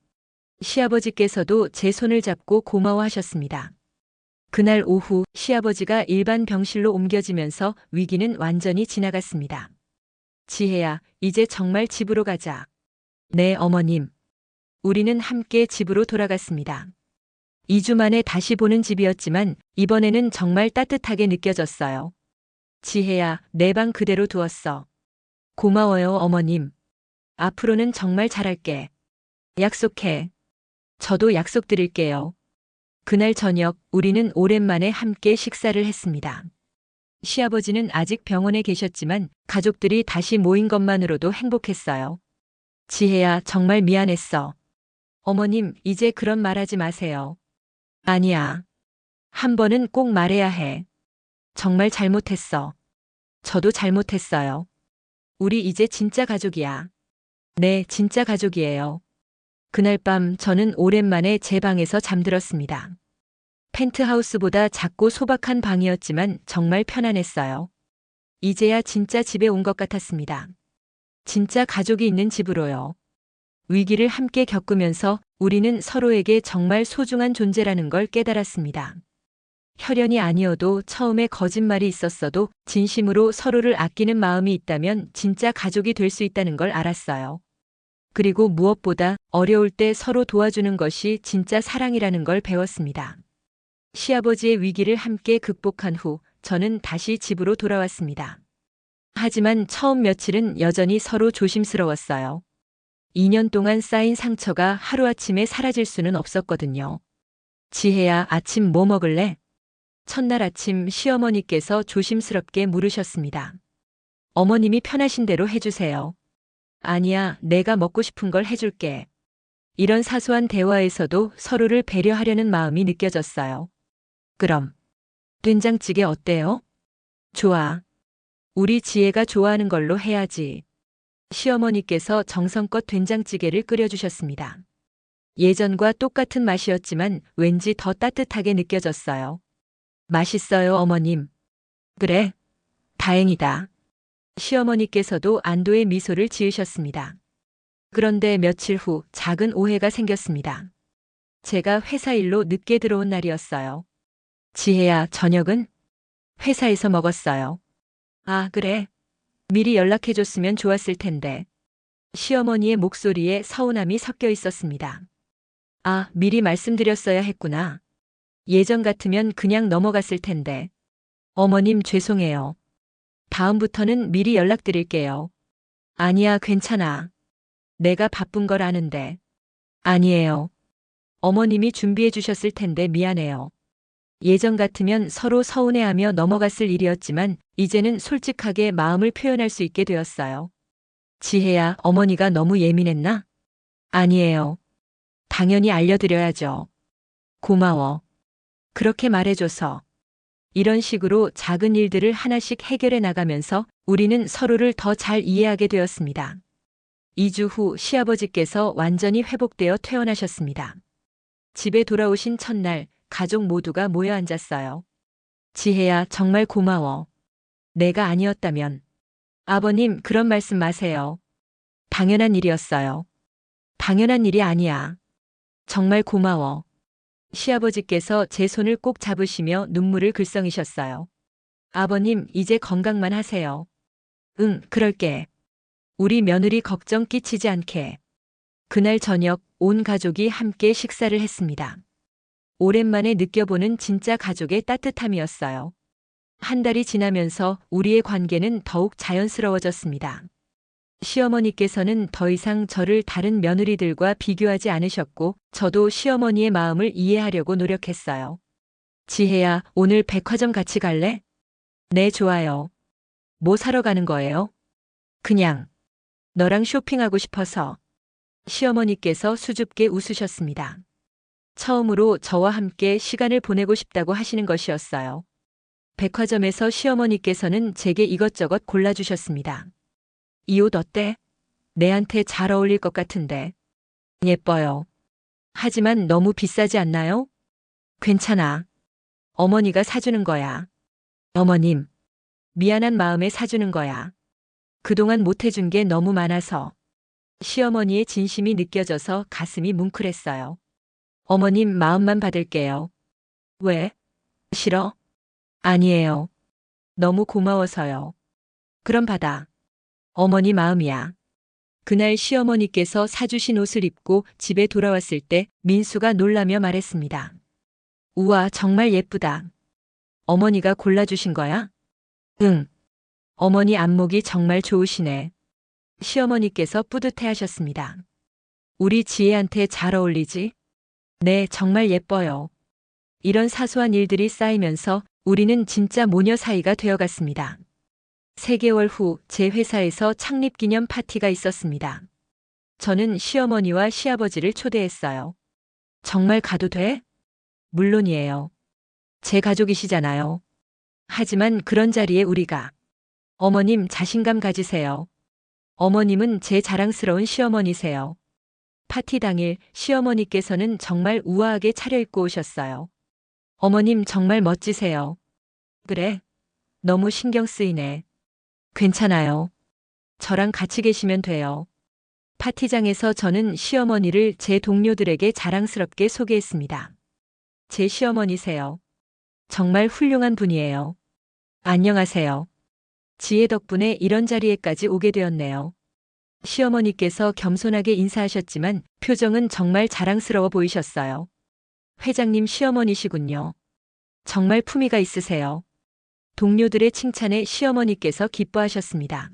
시아버지께서도 제 손을 잡고 고마워하셨습니다. 그날 오후 시아버지가 일반 병실로 옮겨지면서 위기는 완전히 지나갔습니다. 지혜야, 이제 정말 집으로 가자. 네, 어머님. 우리는 함께 집으로 돌아갔습니다. 2주 만에 다시 보는 집이었지만 이번에는 정말 따뜻하게 느껴졌어요. 지혜야, 내 방 그대로 두었어. 고마워요, 어머님. 앞으로는 정말 잘할게. 약속해. 저도 약속드릴게요. 그날 저녁 우리는 오랜만에 함께 식사를 했습니다. 시아버지는 아직 병원에 계셨지만 가족들이 다시 모인 것만으로도 행복했어요. 지혜야, 정말 미안했어. 어머님, 이제 그런 말하지 마세요. 아니야. 한 번은 꼭 말해야 해. 정말 잘못했어. 저도 잘못했어요. 우리 이제 진짜 가족이야. 네, 진짜 가족이에요. 그날 밤 저는 오랜만에 제 방에서 잠들었습니다. 펜트하우스보다 작고 소박한 방이었지만 정말 편안했어요. 이제야 진짜 집에 온 것 같았습니다. 진짜 가족이 있는 집으로요. 위기를 함께 겪으면서 우리는 서로에게 정말 소중한 존재라는 걸 깨달았습니다. 혈연이 아니어도 처음에 거짓말이 있었어도 진심으로 서로를 아끼는 마음이 있다면 진짜 가족이 될 수 있다는 걸 알았어요. 그리고 무엇보다 어려울 때 서로 도와주는 것이 진짜 사랑이라는 걸 배웠습니다. 시아버지의 위기를 함께 극복한 후 저는 다시 집으로 돌아왔습니다. 하지만 처음 며칠은 여전히 서로 조심스러웠어요. 2년 동안 쌓인 상처가 하루아침에 사라질 수는 없었거든요. 지혜야, 아침 뭐 먹을래? 첫날 아침 시어머니께서 조심스럽게 물으셨습니다. 어머님이 편하신 대로 해주세요. 아니야, 내가 먹고 싶은 걸 해줄게. 이런 사소한 대화에서도 서로를 배려하려는 마음이 느껴졌어요. 그럼, 된장찌개 어때요? 좋아. 우리 지혜가 좋아하는 걸로 해야지. 시어머니께서 정성껏 된장찌개를 끓여주셨습니다. 예전과 똑같은 맛이었지만 왠지 더 따뜻하게 느껴졌어요. 맛있어요, 어머님. 그래. 다행이다. 시어머니께서도 안도의 미소를 지으셨습니다. 그런데 며칠 후 작은 오해가 생겼습니다. 제가 회사 일로 늦게 들어온 날이었어요. 지혜야, 저녁은? 회사에서 먹었어요. 아, 그래. 미리 연락해줬으면 좋았을 텐데. 시어머니의 목소리에 서운함이 섞여 있었습니다. 아, 미리 말씀드렸어야 했구나. 예전 같으면 그냥 넘어갔을 텐데. 어머님, 죄송해요. 다음부터는 미리 연락드릴게요. 아니야, 괜찮아. 내가 바쁜 걸 아는데. 아니에요. 어머님이 준비해 주셨을 텐데 미안해요. 예전 같으면 서로 서운해하며 넘어갔을 일이었지만 이제는 솔직하게 마음을 표현할 수 있게 되었어요. 지혜야, 어머니가 너무 예민했나? 아니에요. 당연히 알려드려야죠. 고마워. 그렇게 말해줘서. 이런 식으로 작은 일들을 하나씩 해결해 나가면서 우리는 서로를 더 잘 이해하게 되었습니다. 2주 후 시아버지께서 완전히 회복되어 퇴원하셨습니다. 집에 돌아오신 첫날 가족 모두가 모여 앉았어요. 지혜야, 정말 고마워. 내가 아니었다면. 아버님, 그런 말씀 마세요. 당연한 일이었어요. 당연한 일이 아니야. 정말 고마워. 시아버지께서 제 손을 꼭 잡으시며 눈물을 글썽이셨어요. 아버님, 이제 건강만 하세요. 응, 그럴게. 우리 며느리 걱정 끼치지 않게. 그날 저녁 온 가족이 함께 식사를 했습니다. 오랜만에 느껴보는 진짜 가족의 따뜻함이었어요. 한 달이 지나면서 우리의 관계는 더욱 자연스러워졌습니다. 시어머니께서는 더 이상 저를 다른 며느리들과 비교하지 않으셨고, 저도 시어머니의 마음을 이해하려고 노력했어요. 지혜야, 오늘 백화점 같이 갈래? 네, 좋아요. 뭐 사러 가는 거예요? 그냥. 너랑 쇼핑하고 싶어서. 시어머니께서 수줍게 웃으셨습니다. 처음으로 저와 함께 시간을 보내고 싶다고 하시는 것이었어요. 백화점에서 시어머니께서는 제게 이것저것 골라주셨습니다. 이 옷 어때? 내한테 잘 어울릴 것 같은데. 예뻐요. 하지만 너무 비싸지 않나요? 괜찮아. 어머니가 사주는 거야. 어머님. 미안한 마음에 사주는 거야. 그동안 못해준 게 너무 많아서. 시어머니의 진심이 느껴져서 가슴이 뭉클했어요. 어머님 마음만 받을게요. 왜? 싫어? 아니에요. 너무 고마워서요. 그럼 받아. 어머니 마음이야. 그날 시어머니께서 사주신 옷을 입고 집에 돌아왔을 때 민수가 놀라며 말했습니다. 우와, 정말 예쁘다. 어머니가 골라주신 거야? 응. 어머니 안목이 정말 좋으시네. 시어머니께서 뿌듯해 하셨습니다. 우리 지혜한테 잘 어울리지? 네, 정말 예뻐요. 이런 사소한 일들이 쌓이면서 우리는 진짜 모녀 사이가 되어갔습니다. 3개월 후 제 회사에서 창립기념 파티가 있었습니다. 저는 시어머니와 시아버지를 초대했어요. 정말 가도 돼? 물론이에요. 제 가족이시잖아요. 하지만 그런 자리에 우리가. 어머님 자신감 가지세요. 어머님은 제 자랑스러운 시어머니세요. 파티 당일 시어머니께서는 정말 우아하게 차려입고 오셨어요. 어머님 정말 멋지세요. 그래? 너무 신경 쓰이네. 괜찮아요. 저랑 같이 계시면 돼요. 파티장에서 저는 시어머니를 제 동료들에게 자랑스럽게 소개했습니다. 제 시어머니세요. 정말 훌륭한 분이에요. 안녕하세요. 지혜 덕분에 이런 자리에까지 오게 되었네요. 시어머니께서 겸손하게 인사하셨지만 표정은 정말 자랑스러워 보이셨어요. 회장님 시어머니시군요. 정말 품위가 있으세요. 동료들의 칭찬에 시어머니께서 기뻐하셨습니다.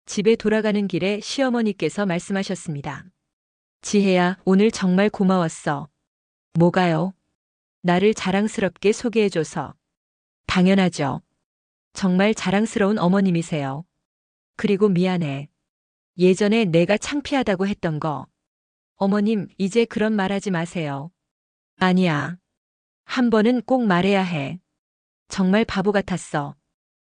집에 돌아가는 길에 시어머니께서 말씀하셨습니다. 지혜야, 오늘 정말 고마웠어. 뭐가요? 나를 자랑스럽게 소개해줘서. 당연하죠. 정말 자랑스러운 어머님이세요. 그리고 미안해. 예전에 내가 창피하다고 했던 거. 어머님, 이제 그런 말 하지 마세요. 아니야. 한 번은 꼭 말해야 해. 정말 바보 같았어.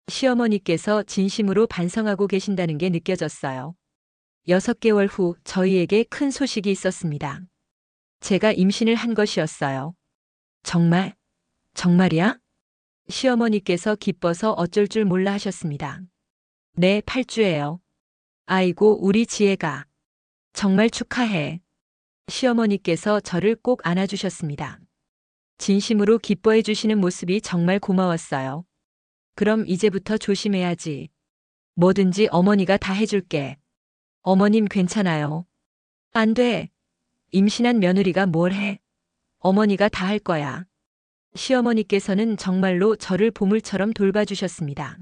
시어머니께서 진심으로 반성하고 계신다는 게 느껴졌어요. 6개월 후 저희에게 큰 소식이 있었습니다. 제가 임신을 한 것이었어요. 정말? 정말이야? 시어머니께서 기뻐서 어쩔 줄 몰라 하셨습니다. 네, 8주예요. 아이고, 우리 지혜가. 정말 축하해. 시어머니께서 저를 꼭 안아주셨습니다. 진심으로 기뻐해 주시는 모습이 정말 고마웠어요. 그럼 이제부터 조심해야지. 뭐든지 어머니가 다 해줄게. 어머님 괜찮아요. 안 돼. 임신한 며느리가 뭘 해? 어머니가 다 할 거야. 시어머니께서는 정말로 저를 보물처럼 돌봐주셨습니다.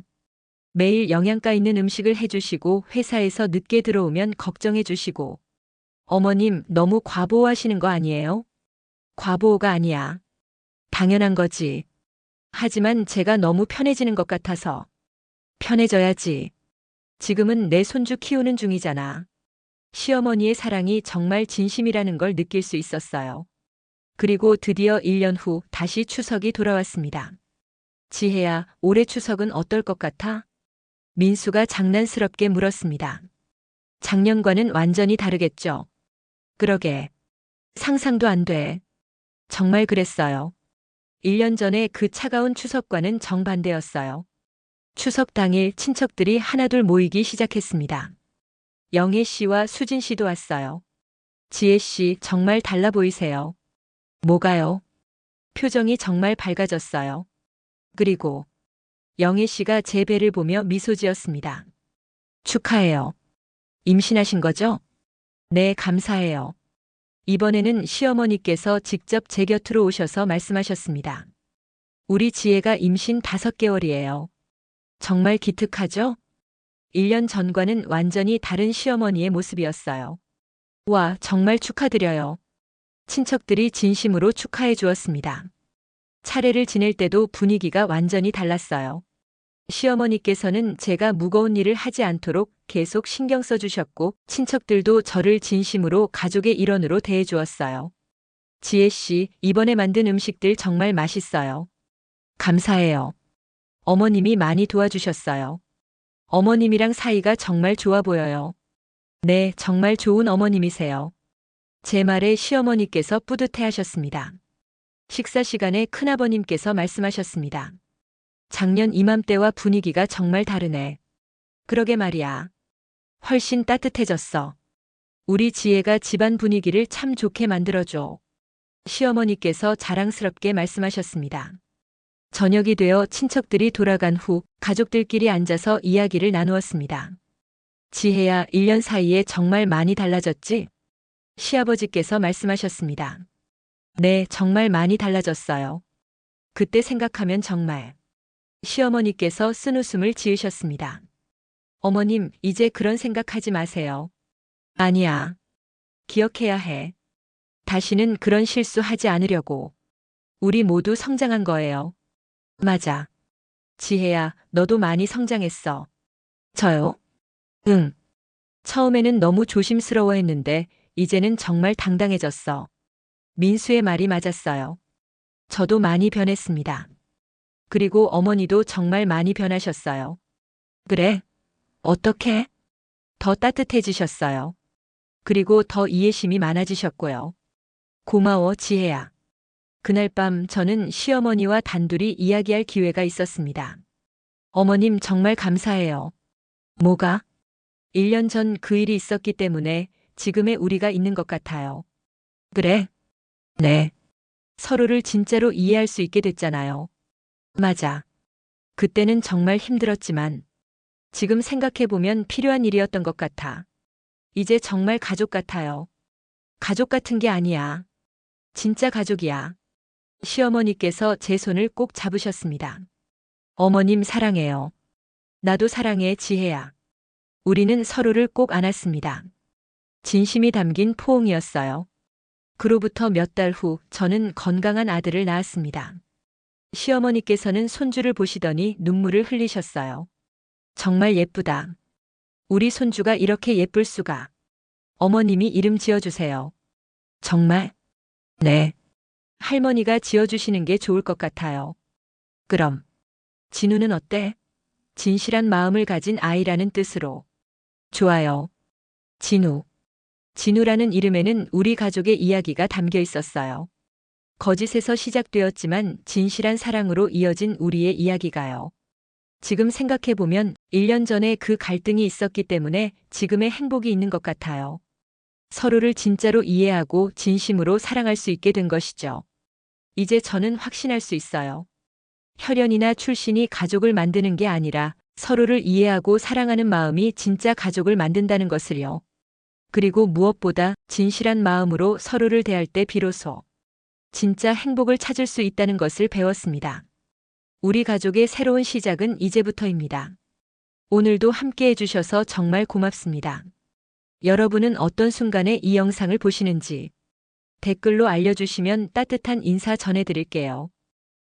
매일 영양가 있는 음식을 해주시고 회사에서 늦게 들어오면 걱정해주시고. 어머님 너무 과보호하시는 거 아니에요? 과보호가 아니야. 당연한 거지. 하지만 제가 너무 편해지는 것 같아서. 편해져야지. 지금은 내 손주 키우는 중이잖아. 시어머니의 사랑이 정말 진심이라는 걸 느낄 수 있었어요. 그리고 드디어 1년 후 다시 추석이 돌아왔습니다. 지혜야, 올해 추석은 어떨 것 같아? 민수가 장난스럽게 물었습니다. 작년과는 완전히 다르겠죠? 그러게. 상상도 안 돼. 정말 그랬어요. 1년 전에 그 차가운 추석과는 정반대였어요. 추석 당일 친척들이 하나둘 모이기 시작했습니다. 영애 씨와 수진 씨도 왔어요. 지혜 씨 정말 달라 보이세요. 뭐가요? 표정이 정말 밝아졌어요. 그리고 영애 씨가 제 배를 보며 미소 지었습니다. 축하해요. 임신하신 거죠? 네, 감사해요. 이번에는 시어머니께서 직접 제 곁으로 오셔서 말씀하셨습니다. 우리 지혜가 임신 5개월이에요. 정말 기특하죠? 1년 전과는 완전히 다른 시어머니의 모습이었어요. 와, 정말 축하드려요. 친척들이 진심으로 축하해 주었습니다. 차례를 지낼 때도 분위기가 완전히 달랐어요. 시어머니께서는 제가 무거운 일을 하지 않도록 계속 신경 써주셨고 친척들도 저를 진심으로 가족의 일원으로 대해 주었어요. 지혜 씨, 이번에 만든 음식들 정말 맛있어요. 감사해요. 어머님이 많이 도와주셨어요. 어머님이랑 사이가 정말 좋아 보여요. 네, 정말 좋은 어머님이세요. 제 말에 시어머니께서 뿌듯해 하셨습니다. 식사 시간에 큰아버님께서 말씀하셨습니다. 작년 이맘때와 분위기가 정말 다르네. 그러게 말이야. 훨씬 따뜻해졌어. 우리 지혜가 집안 분위기를 참 좋게 만들어줘. 시어머니께서 자랑스럽게 말씀하셨습니다. 저녁이 되어 친척들이 돌아간 후 가족들끼리 앉아서 이야기를 나누었습니다. 지혜야, 1년 사이에 정말 많이 달라졌지? 시아버지께서 말씀하셨습니다. 네, 정말 많이 달라졌어요. 그때 생각하면 정말. 시어머니께서 쓴웃음을 지으셨습니다. 어머님, 이제 그런 생각하지 마세요. 아니야. 기억해야 해. 다시는 그런 실수하지 않으려고. 우리 모두 성장한 거예요. 맞아. 지혜야, 너도 많이 성장했어. 저요? 응. 처음에는 너무 조심스러워했는데 이제는 정말 당당해졌어. 민수의 말이 맞았어요. 저도 많이 변했습니다. 그리고 어머니도 정말 많이 변하셨어요. 그래? 어떻게? 더 따뜻해지셨어요. 그리고 더 이해심이 많아지셨고요. 고마워, 지혜야. 그날 밤 저는 시어머니와 단둘이 이야기할 기회가 있었습니다. 어머님 정말 감사해요. 뭐가? 1년 전 그 일이 있었기 때문에 지금의 우리가 있는 것 같아요. 그래? 네. 서로를 진짜로 이해할 수 있게 됐잖아요. 맞아. 그때는 정말 힘들었지만 지금 생각해보면 필요한 일이었던 것 같아. 이제 정말 가족 같아요. 가족 같은 게 아니야. 진짜 가족이야. 시어머니께서 제 손을 꼭 잡으셨습니다. 어머님 사랑해요. 나도 사랑해, 지혜야. 우리는 서로를 꼭 안았습니다. 진심이 담긴 포옹이었어요. 그로부터 몇 달 후 저는 건강한 아들을 낳았습니다. 시어머니께서는 손주를 보시더니 눈물을 흘리셨어요. 정말 예쁘다. 우리 손주가 이렇게 예쁠 수가. 어머님이 이름 지어주세요. 정말? 네. 할머니가 지어주시는 게 좋을 것 같아요. 그럼 진우는 어때? 진실한 마음을 가진 아이라는 뜻으로. 좋아요. 진우. 진우라는 이름에는 우리 가족의 이야기가 담겨 있었어요. 거짓에서 시작되었지만 진실한 사랑으로 이어진 우리의 이야기가요. 지금 생각해보면 1년 전에 그 갈등이 있었기 때문에 지금의 행복이 있는 것 같아요. 서로를 진짜로 이해하고 진심으로 사랑할 수 있게 된 것이죠. 이제 저는 확신할 수 있어요. 혈연이나 출신이 가족을 만드는 게 아니라 서로를 이해하고 사랑하는 마음이 진짜 가족을 만든다는 것을요. 그리고 무엇보다 진실한 마음으로 서로를 대할 때 비로소 진짜 행복을 찾을 수 있다는 것을 배웠습니다. 우리 가족의 새로운 시작은 이제부터입니다. 오늘도 함께 해주셔서 정말 고맙습니다. 여러분은 어떤 순간에 이 영상을 보시는지 댓글로 알려주시면 따뜻한 인사 전해드릴게요.